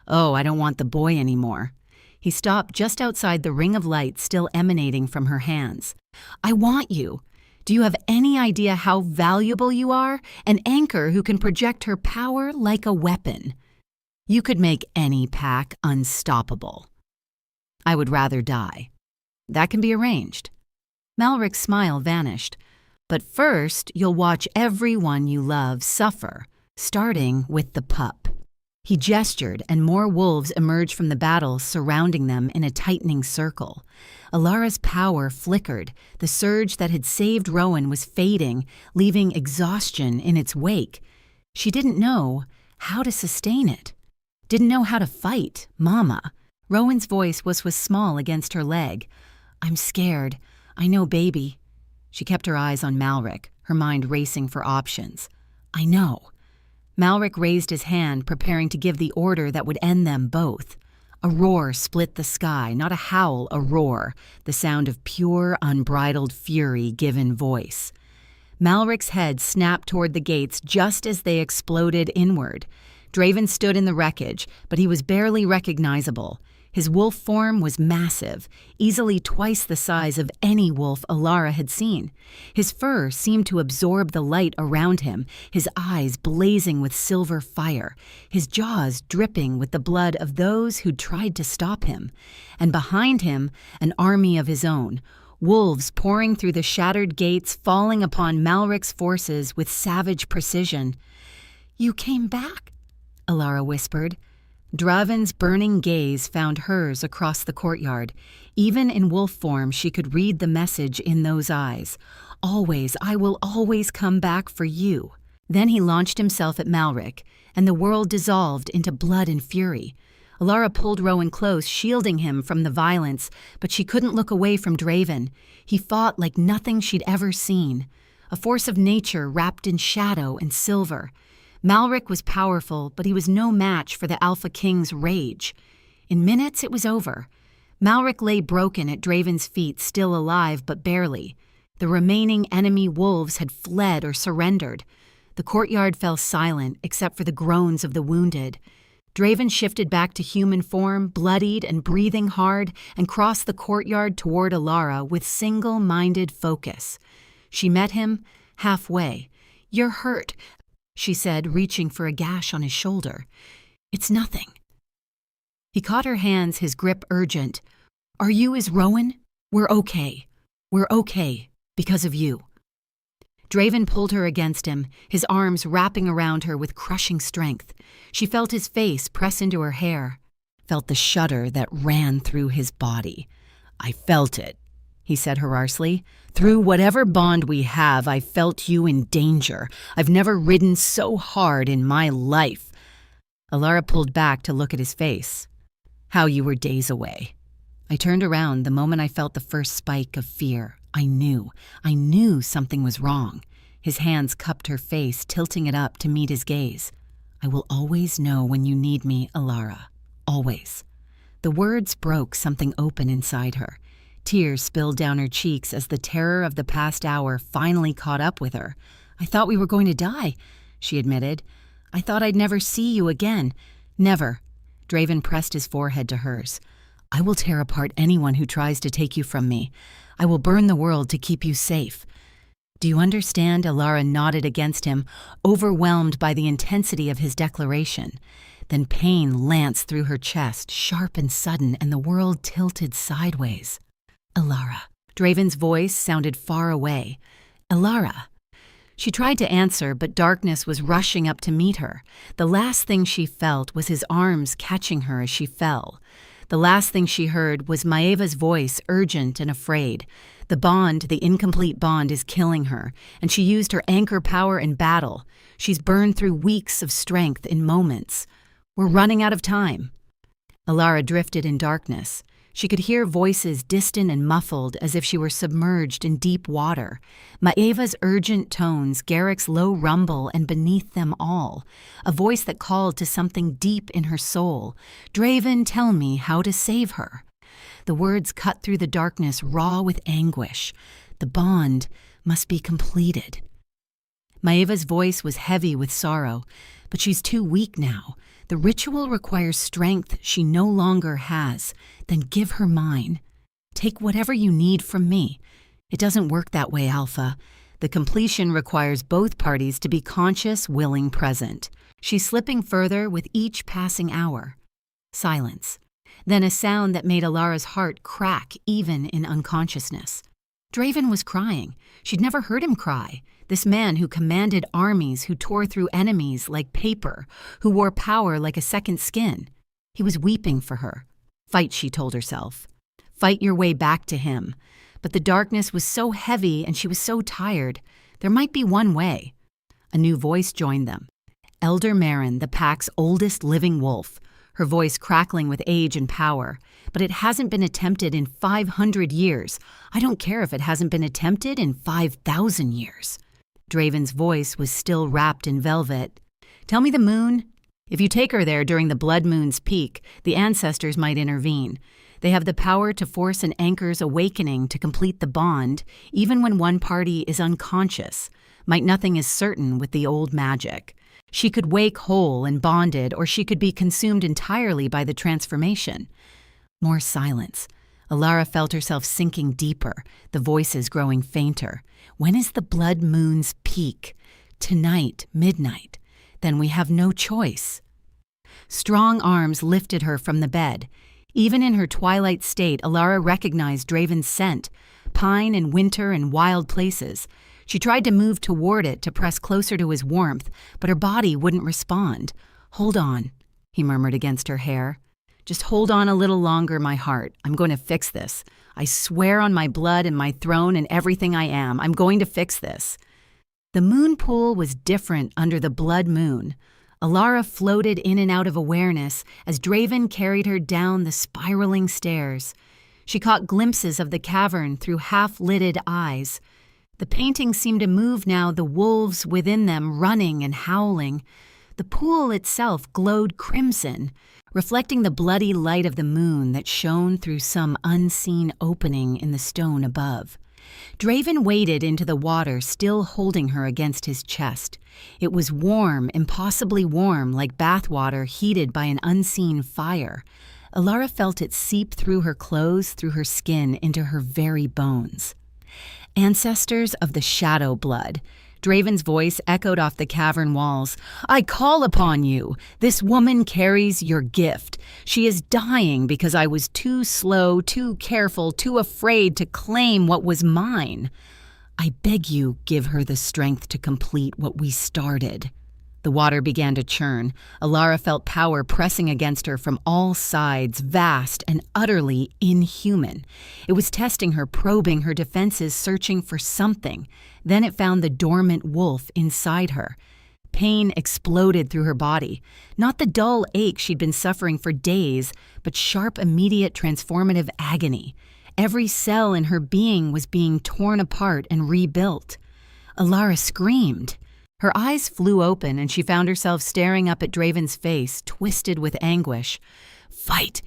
Speaker 1: Oh, I don't want the boy anymore. He stopped just outside the ring of light still emanating from her hands. I want you. Do you have any idea how valuable you are? An anchor who can project her power like a weapon. You could make any pack unstoppable. I would rather die. That can be arranged. Malric's smile vanished. But first, you'll watch everyone you love suffer, starting with the pup. He gestured, and more wolves emerged from the battle, surrounding them in a tightening circle. Alara's power flickered. The surge that had saved Rowan was fading, leaving exhaustion in its wake. She didn't know how to sustain it. Didn't know how to fight, Mama. Rowan's voice was small against her leg. I'm scared. I know, baby. She kept her eyes on Malric, her mind racing for options. I know. Malric raised his hand, preparing to give the order that would end them both. A roar split the sky, not a howl, a roar, the sound of pure, unbridled fury given voice. Malric's head snapped toward the gates just as they exploded inward. Draven stood in the wreckage, but he was barely recognizable. His wolf form was massive, easily twice the size of any wolf Alara had seen. His fur seemed to absorb the light around him, his eyes blazing with silver fire, his jaws dripping with the blood of those who'd tried to stop him. And behind him, an army of his own, wolves pouring through the shattered gates, falling upon Malric's forces with savage precision. You came back, Alara whispered. Draven's burning gaze found hers across the courtyard. Even in wolf form, she could read the message in those eyes. Always, I will always come back for you. Then he launched himself at Malric, and the world dissolved into blood and fury. Alara pulled Rowan close, shielding him from the violence, but she couldn't look away from Draven. He fought like nothing she'd ever seen. A force of nature wrapped in shadow and silver. Malric was powerful, but he was no match for the Alpha King's rage. In minutes, it was over. Malric lay broken at Draven's feet, still alive, but barely. The remaining enemy wolves had fled or surrendered. The courtyard fell silent, except for the groans of the wounded. Draven shifted back to human form, bloodied and breathing hard, and crossed the courtyard toward Alara with single-minded focus. She met him halfway. You're hurt, she said, reaching for a gash on his shoulder. It's nothing. He caught her hands, his grip urgent. Are you as Rowan? We're okay. We're okay, because of you. Draven pulled her against him, his arms wrapping around her with crushing strength. She felt his face press into her hair, felt the shudder that ran through his body. I felt it, he said harsely. Through whatever bond we have, I felt you in danger. I've never ridden so hard in my life. Alara pulled back to look at his face. How you were days away. I turned around the moment I felt the first spike of fear. I knew something was wrong. His hands cupped her face, tilting it up to meet his gaze. I will always know when you need me, Alara. Always. The words broke something open inside her. Tears spilled down her cheeks as the terror of the past hour finally caught up with her. I thought we were going to die, she admitted. I thought I'd never see you again. Never. Draven pressed his forehead to hers. I will tear apart anyone who tries to take you from me. I will burn the world to keep you safe. Do you understand? Alara nodded against him, overwhelmed by the intensity of his declaration. Then pain lanced through her chest, sharp and sudden, and the world tilted sideways. Alara. Draven's voice sounded far away. Alara. She tried to answer, but darkness was rushing up to meet her. The last thing she felt was his arms catching her as she fell. The last thing she heard was Maeva's voice, urgent and afraid. The incomplete bond is killing her, and she used her anchor power in battle. She's burned through weeks of strength in moments. We're running out of time. Alara drifted in darkness. She could hear voices distant and muffled as if she were submerged in deep water. Maeva's urgent tones, Garrick's low rumble, and beneath them all, a voice that called to something deep in her soul. "Draven, tell me how to save her." The words cut through the darkness raw with anguish. The bond must be completed. Maeva's voice was heavy with sorrow, but she's too weak now. The ritual requires strength she no longer has. Then give her mine. Take whatever you need from me. It doesn't work that way, Alpha. The completion requires both parties to be conscious, willing, present. She's slipping further with each passing hour. Silence. Then a sound that made Alara's heart crack even in unconsciousness. Draven was crying. She'd never heard him cry. This man who commanded armies, who tore through enemies like paper, who wore power like a second skin. He was weeping for her. Fight, she told herself. Fight your way back to him. But the darkness was so heavy and she was so tired. There might be one way. A new voice joined them. Elder Marin, the pack's oldest living wolf, her voice crackling with age and power. But it hasn't been attempted in 500 years. I don't care if it hasn't been attempted in 5,000 years. Draven's voice was still wrapped in velvet. Tell me the moon. If you take her there during the blood moon's peak, the ancestors might intervene. They have the power to force an anchor's awakening to complete the bond, even when one party is unconscious. Might nothing is certain with the old magic. She could wake whole and bonded, or she could be consumed entirely by the transformation. More silence. Alara felt herself sinking deeper, the voices growing fainter. When is the blood moon's peak? Tonight, midnight. Then we have no choice. Strong arms lifted her from the bed. Even in her twilight state, Alara recognized Draven's scent, pine and winter and wild places. She tried to move toward it to press closer to his warmth, but her body wouldn't respond. "Hold on," he murmured against her hair. "Just hold on a little longer, my heart. I'm going to fix this. I swear on my blood and my throne and everything I am, I'm going to fix this." The moon pool was different under the blood moon. Alara floated in and out of awareness as Draven carried her down the spiraling stairs. She caught glimpses of the cavern through half-lidded eyes. The paintings seemed to move now, the wolves within them running and howling. The pool itself glowed crimson, reflecting the bloody light of the moon that shone through some unseen opening in the stone above. Draven waded into the water, still holding her against his chest. It was warm, impossibly warm, like bathwater heated by an unseen fire. Alara felt it seep through her clothes, through her skin, into her very bones. Ancestors of the shadow blood. Draven's voice echoed off the cavern walls. "I call upon you. This woman carries your gift. She is dying because I was too slow, too careful, too afraid to claim what was mine. I beg you, give her the strength to complete what we started." The water began to churn. Alara felt power pressing against her from all sides, vast and utterly inhuman. It was testing her, probing her defenses, searching for something. Then it found the dormant wolf inside her. Pain exploded through her body. Not the dull ache she'd been suffering for days, but sharp, immediate, transformative agony. Every cell in her being was being torn apart and rebuilt. Alara screamed. Her eyes flew open and she found herself staring up at Draven's face, twisted with anguish. "Fight,"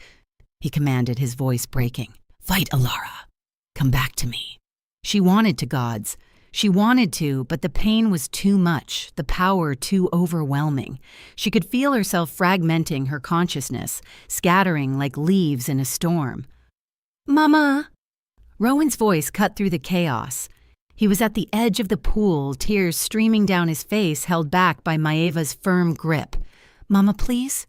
Speaker 1: he commanded, his voice breaking. "Fight, Alara. Come back to me." She wanted to gods. She wanted to, but the pain was too much, the power too overwhelming. She could feel herself fragmenting her consciousness, scattering like leaves in a storm. "Mama!" Rowan's voice cut through the chaos. He was at the edge of the pool, tears streaming down his face, held back by Maeva's firm grip. "Mama, please?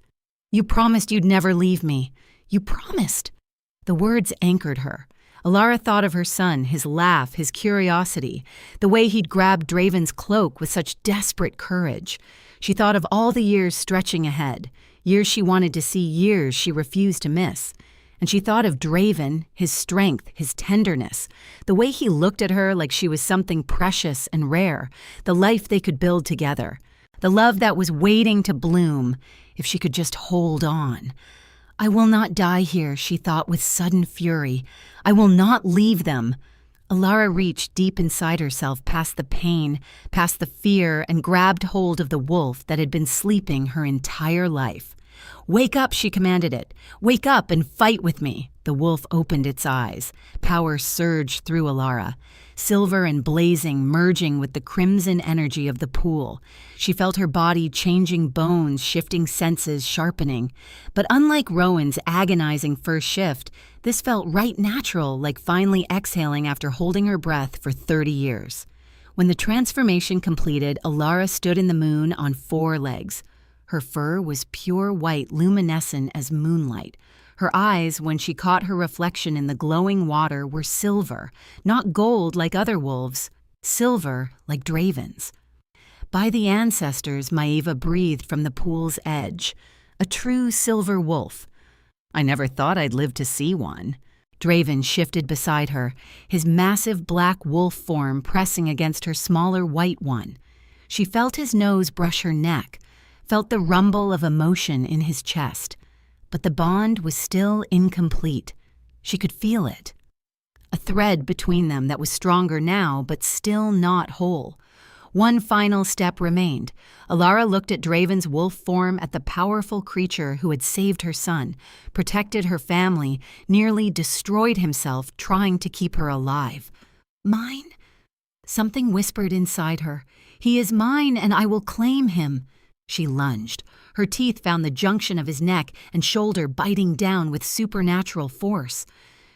Speaker 1: You promised you'd never leave me. You promised." The words anchored her. Alara thought of her son, his laugh, his curiosity, the way he'd grabbed Draven's cloak with such desperate courage. She thought of all the years stretching ahead, years she wanted to see, years she refused to miss. And she thought of Draven, his strength, his tenderness, the way he looked at her like she was something precious and rare, the life they could build together, the love that was waiting to bloom, if she could just hold on. I will not die here, she thought with sudden fury. I will not leave them. Alara reached deep inside herself past the pain, past the fear, and grabbed hold of the wolf that had been sleeping her entire life. Wake up, she commanded it. Wake up and fight with me. The wolf opened its eyes. Power surged through Alara, silver and blazing, merging with the crimson energy of the pool. She felt her body changing bones, shifting senses, sharpening. But unlike Rowan's agonizing first shift, this felt right natural, like finally exhaling after holding her breath for 30 years. When the transformation completed, Alara stood in the moon on 4 legs. Her fur was pure white, luminescent as moonlight. Her eyes, when she caught her reflection in the glowing water, were silver, not gold like other wolves, silver like Draven's. By the ancestors, Maeva breathed from the pool's edge. A true silver wolf. I never thought I'd live to see one. Draven shifted beside her, his massive black wolf form pressing against her smaller white one. She felt his nose brush her neck, felt the rumble of emotion in his chest. But the bond was still incomplete. She could feel it. A thread between them that was stronger now, but still not whole. One final step remained. Alara looked at Draven's wolf form, at the powerful creature who had saved her son, protected her family, nearly destroyed himself trying to keep her alive. Mine? Something whispered inside her. He is mine, and I will claim him. She lunged. Her teeth found the junction of his neck and shoulder, biting down with supernatural force.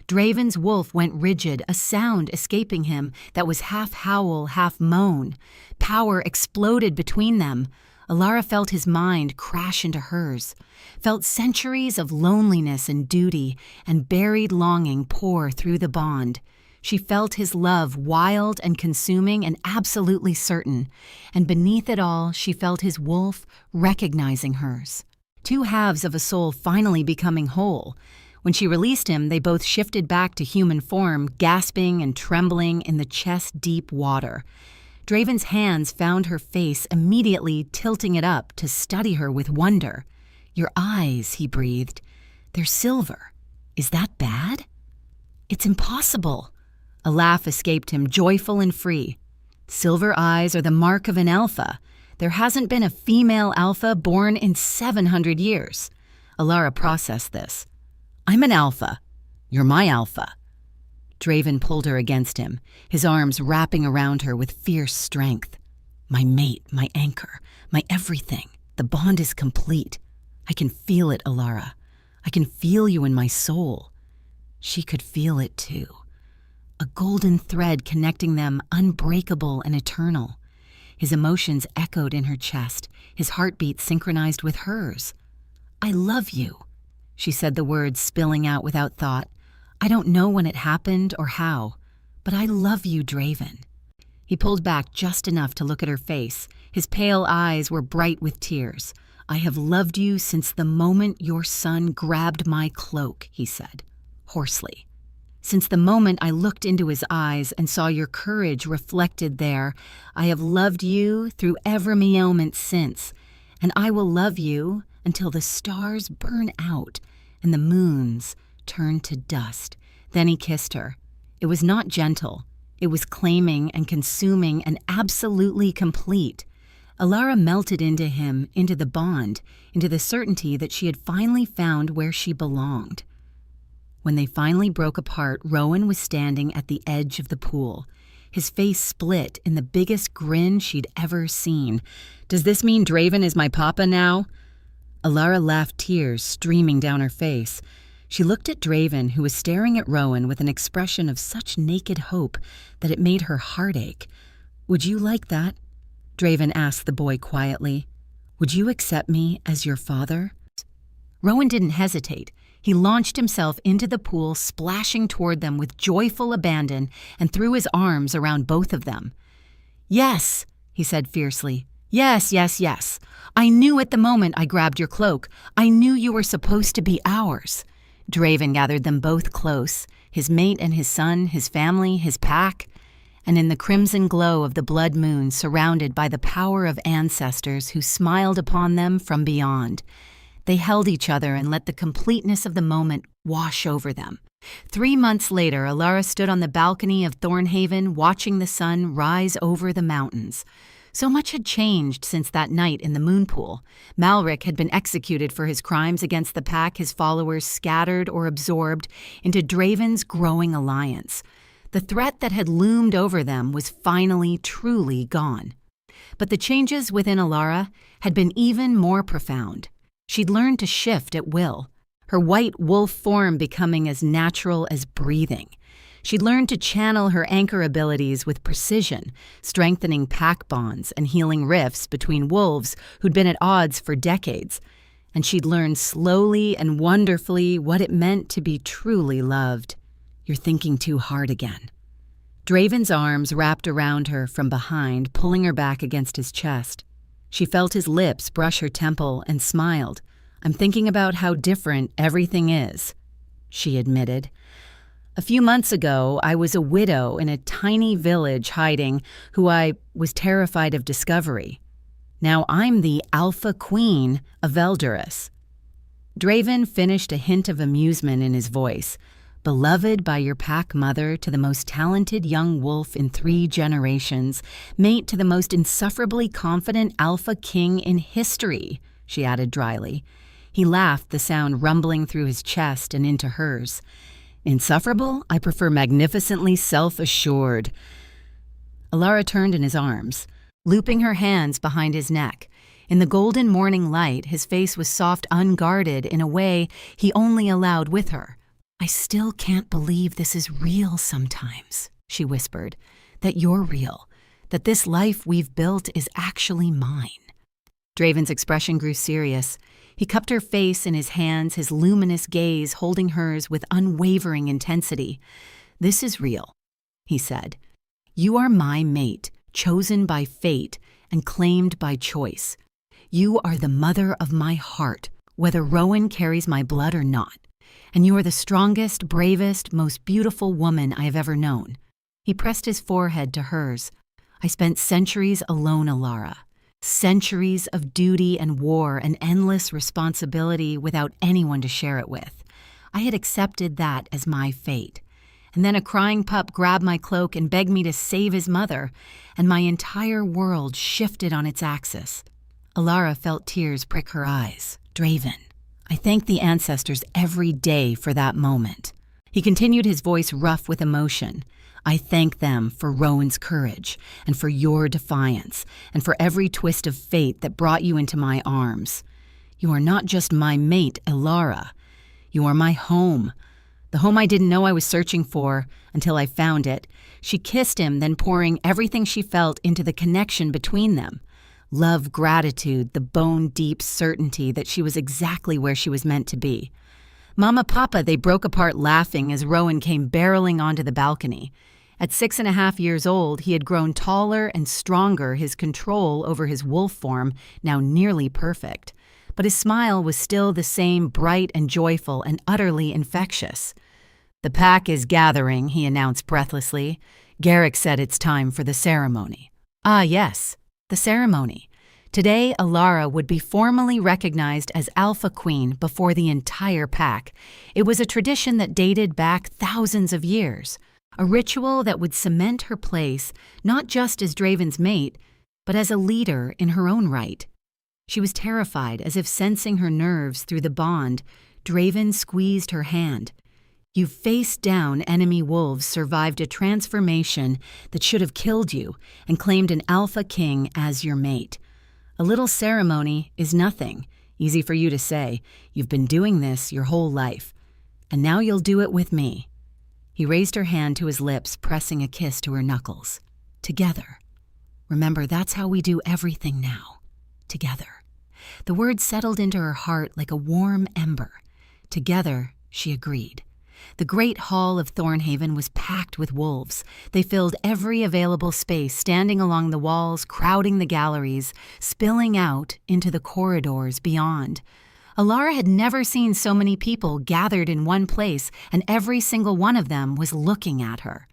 Speaker 1: Draven's wolf went rigid, a sound escaping him that was half howl, half moan. Power exploded between them. Alara felt his mind crash into hers, felt centuries of loneliness and duty and buried longing pour through the bond. She felt his love wild and consuming and absolutely certain, and beneath it all she felt his wolf recognizing hers. 2 halves of a soul finally becoming whole. When she released him, they both shifted back to human form, gasping and trembling in the chest-deep water. Draven's hands found her face, immediately tilting it up to study her with wonder. Your eyes, he breathed. They're silver. Is that bad? It's impossible. A laugh escaped him, joyful and free. Silver eyes are the mark of an alpha. There hasn't been a female alpha born in 700 years. Alara processed this. I'm an alpha. You're my alpha. Draven pulled her against him, his arms wrapping around her with fierce strength. My mate, my anchor, my everything. The bond is complete. I can feel it, Alara. I can feel you in my soul. She could feel it too. A golden thread connecting them, unbreakable and eternal. His emotions echoed in her chest, his heartbeat synchronized with hers. I love you. She said the words spilling out without thought. I don't know when it happened or how, but I love you, Draven. He pulled back just enough to look at her face. His pale eyes were bright with tears. I have loved you since the moment your son grabbed my cloak, he said, hoarsely. Since the moment I looked into his eyes and saw your courage reflected there, I have loved you through every moment since, and I will love you until the stars burn out and the moons turn to dust. Then he kissed her. It was not gentle. It was claiming and consuming and absolutely complete. Alara melted into him, into the bond, into the certainty that she had finally found where she belonged. When they finally broke apart, Rowan was standing at the edge of the pool. His face split in the biggest grin she'd ever seen. Does this mean Draven is my papa now? Alara laughed, tears streaming down her face. She looked at Draven, who was staring at Rowan with an expression of such naked hope that it made her heart ache. Would you like that? Draven asked the boy quietly. Would you accept me as your father? Rowan didn't hesitate. He launched himself into the pool, splashing toward them with joyful abandon, and threw his arms around both of them. Yes, he said fiercely. Yes, yes, yes. I knew at the moment I grabbed your cloak. I knew you were supposed to be ours. Draven gathered them both close, his mate and his son, his family, his pack, and in the crimson glow of the blood moon, surrounded by the power of ancestors who smiled upon them from beyond, They held each other and let the completeness of the moment wash over them. 3 months later, Alara stood on the balcony of Thornhaven watching the sun rise over the mountains. So much had changed since that night in the moon pool. Malric had been executed for his crimes against the pack his followers scattered or absorbed into Draven's growing alliance. The threat that had loomed over them was finally truly gone. But the changes within Alara had been even more profound. She'd learned to shift at will, her white wolf form becoming as natural as breathing. She'd learned to channel her anchor abilities with precision, strengthening pack bonds and healing rifts between wolves who'd been at odds for decades. And she'd learned slowly and wonderfully what it meant to be truly loved. You're thinking too hard again. Draven's arms wrapped around her from behind, pulling her back against his chest. She felt his lips brush her temple and smiled. I'm thinking about how different everything is, she admitted. A few months ago, I was a widow in a tiny village hiding who I was terrified of discovery. Now I'm the Alpha Queen of Eldoris. Draven finished a hint of amusement in his voice. Beloved by your pack mother to the most talented young wolf in 3 generations, mate to the most insufferably confident Alpha King in history, she added dryly. He laughed, the sound rumbling through his chest and into hers. Insufferable? I prefer magnificently self-assured. Alara turned in his arms, looping her hands behind his neck. In the golden morning light, his face was soft, unguarded in a way he only allowed with her. I still can't believe this is real sometimes, she whispered. That you're real. That this life we've built is actually mine. Draven's expression grew serious. He cupped her face in his hands, his luminous gaze holding hers with unwavering intensity. This is real, he said. You are my mate, chosen by fate and claimed by choice. You are the mother of my heart, whether Rowan carries my blood or not. And you are the strongest, bravest, most beautiful woman I have ever known. He pressed his forehead to hers. I spent centuries alone, Alara. Centuries of duty and war and endless responsibility without anyone to share it with. I had accepted that as my fate. And then a crying pup grabbed my cloak and begged me to save his mother, and my entire world shifted on its axis. Alara felt tears prick her eyes. Draven, I thank the ancestors every day for that moment. He continued, his voice rough with emotion. I thank them for Rowan's courage, and for your defiance, and for every twist of fate that brought you into my arms. You are not just my mate, Alara. You are my home. The home I didn't know I was searching for until I found it. She kissed him, then pouring everything she felt into the connection between them. Love, gratitude, the bone-deep certainty that she was exactly where she was meant to be. Mama, Papa, they broke apart laughing as Rowan came barreling onto the balcony. At 6.5 years old, he had grown taller and stronger, his control over his wolf form now nearly perfect. But his smile was still the same, bright and joyful and utterly infectious. The pack is gathering, he announced breathlessly. Garrick said it's time for the ceremony. Ah, yes, the ceremony. Today, Alara would be formally recognized as Alpha Queen before the entire pack. It was a tradition that dated back thousands of years. A ritual that would cement her place not just as Draven's mate, but as a leader in her own right. She was terrified, as if sensing her nerves through the bond. Draven squeezed her hand. You faced down enemy wolves, survived a transformation that should have killed you, and claimed an Alpha King as your mate. A little ceremony is nothing. Easy for you to say. You've been doing this your whole life. And now you'll do it with me. He raised her hand to his lips, pressing a kiss to her knuckles. Together. Remember, that's how we do everything now. Together. The words settled into her heart like a warm ember. Together, she agreed. The great hall of Thornhaven was packed with wolves. They filled every available space, standing along the walls, crowding the galleries, spilling out into the corridors beyond. Alara had never seen so many people gathered in one place, and every single one of them was looking at her.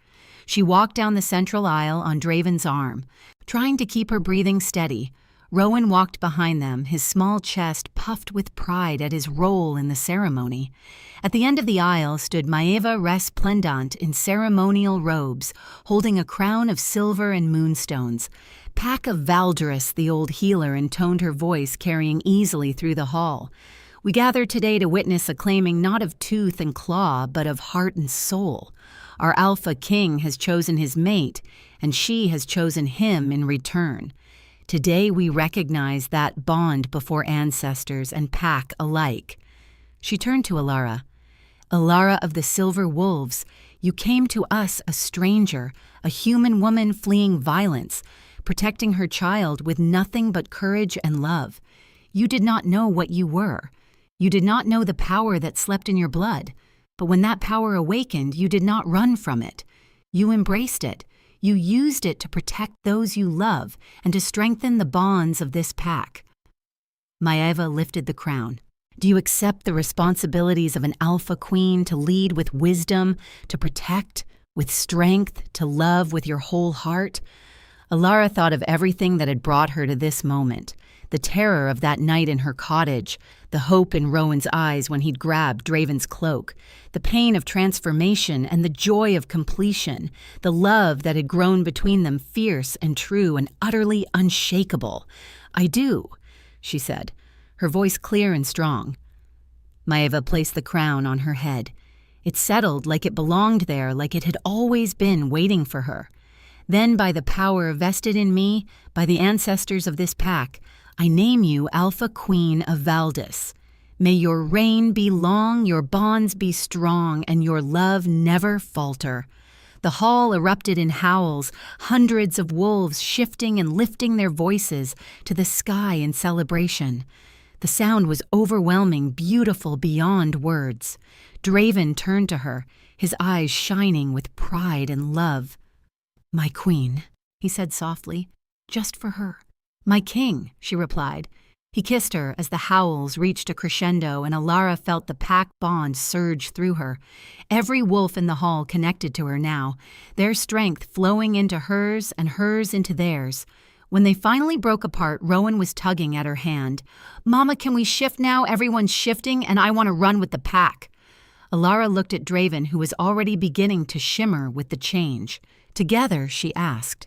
Speaker 1: She walked down the central aisle on Draven's arm, trying to keep her breathing steady. Rowan walked behind them, his small chest puffed with pride at his role in the ceremony. At the end of the aisle stood Maeva resplendent in ceremonial robes, holding a crown of silver and moonstones. Pack of Valdris, the old healer, intoned her voice, carrying easily through the hall. We gather today to witness a claiming not of tooth and claw, but of heart and soul. Our Alpha King has chosen his mate, and she has chosen him in return. Today we recognize that bond before ancestors and pack alike. She turned to Alara. Alara of the Silver Wolves, you came to us a stranger, a human woman fleeing violence, protecting her child with nothing but courage and love. You did not know what you were. You did not know the power that slept in your blood. But when that power awakened, you did not run from it. You embraced it. You used it to protect those you love and to strengthen the bonds of this pack. Maeva lifted the crown. Do you accept the responsibilities of an Alpha Queen to lead with wisdom, to protect, with strength, to love with your whole heart? Alara thought of everything that had brought her to this moment. The terror of that night in her cottage, the hope in Rowan's eyes when he'd grabbed Draven's cloak, the pain of transformation and the joy of completion, the love that had grown between them fierce and true and utterly unshakable. I do, she said, her voice clear and strong. Maeva placed the crown on her head. It settled like it belonged there, like it had always been waiting for her. Then, by the power vested in me, by the ancestors of this pack, I name you Alpha Queen of Valdis. May your reign be long, your bonds be strong, and your love never falter. The hall erupted in howls, hundreds of wolves shifting and lifting their voices to the sky in celebration. The sound was overwhelming, beautiful beyond words. Draven turned to her, his eyes shining with pride and love. My queen, he said softly, just for her. My king, she replied. He kissed her as the howls reached a crescendo and Alara felt the pack bond surge through her. Every wolf in the hall connected to her now, their strength flowing into hers and hers into theirs. When they finally broke apart, Rowan was tugging at her hand. Mama, can we shift now? Everyone's shifting and I want to run with the pack. Alara looked at Draven, who was already beginning to shimmer with the change. Together, she asked.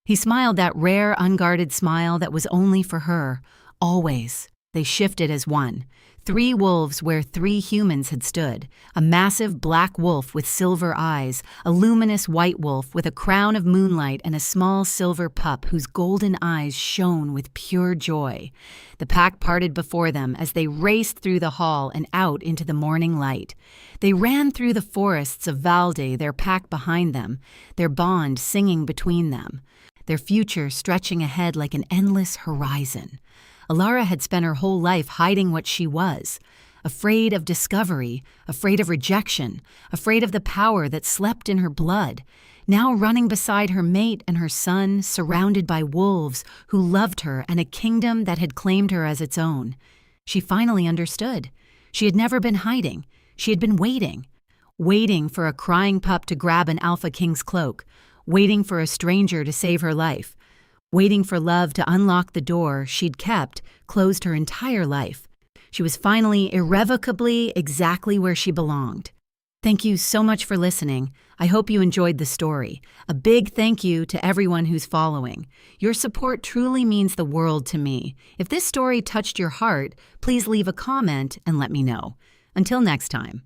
Speaker 1: He smiled that rare, unguarded smile that was only for her. Always. They shifted as one. 3 wolves where 3 humans had stood. A massive black wolf with silver eyes, a luminous white wolf with a crown of moonlight and a small silver pup whose golden eyes shone with pure joy. The pack parted before them as they raced through the hall and out into the morning light. They ran through the forests of Valde, their pack behind them, their bond singing between them, their future stretching ahead like an endless horizon. Alara had spent her whole life hiding what she was, afraid of discovery, afraid of rejection, afraid of the power that slept in her blood, now running beside her mate and her son, surrounded by wolves who loved her and a kingdom that had claimed her as its own. She finally understood. She had never been hiding. She had been waiting for a crying pup to grab an Alpha King's cloak, waiting for a stranger to save her life, waiting for love to unlock the door she'd kept closed her entire life. She was finally, irrevocably, exactly where she belonged. Thank you so much for listening. I hope you enjoyed the story. A big thank you to everyone who's following. Your support truly means the world to me. If this story touched your heart, please leave a comment and let me know. Until next time.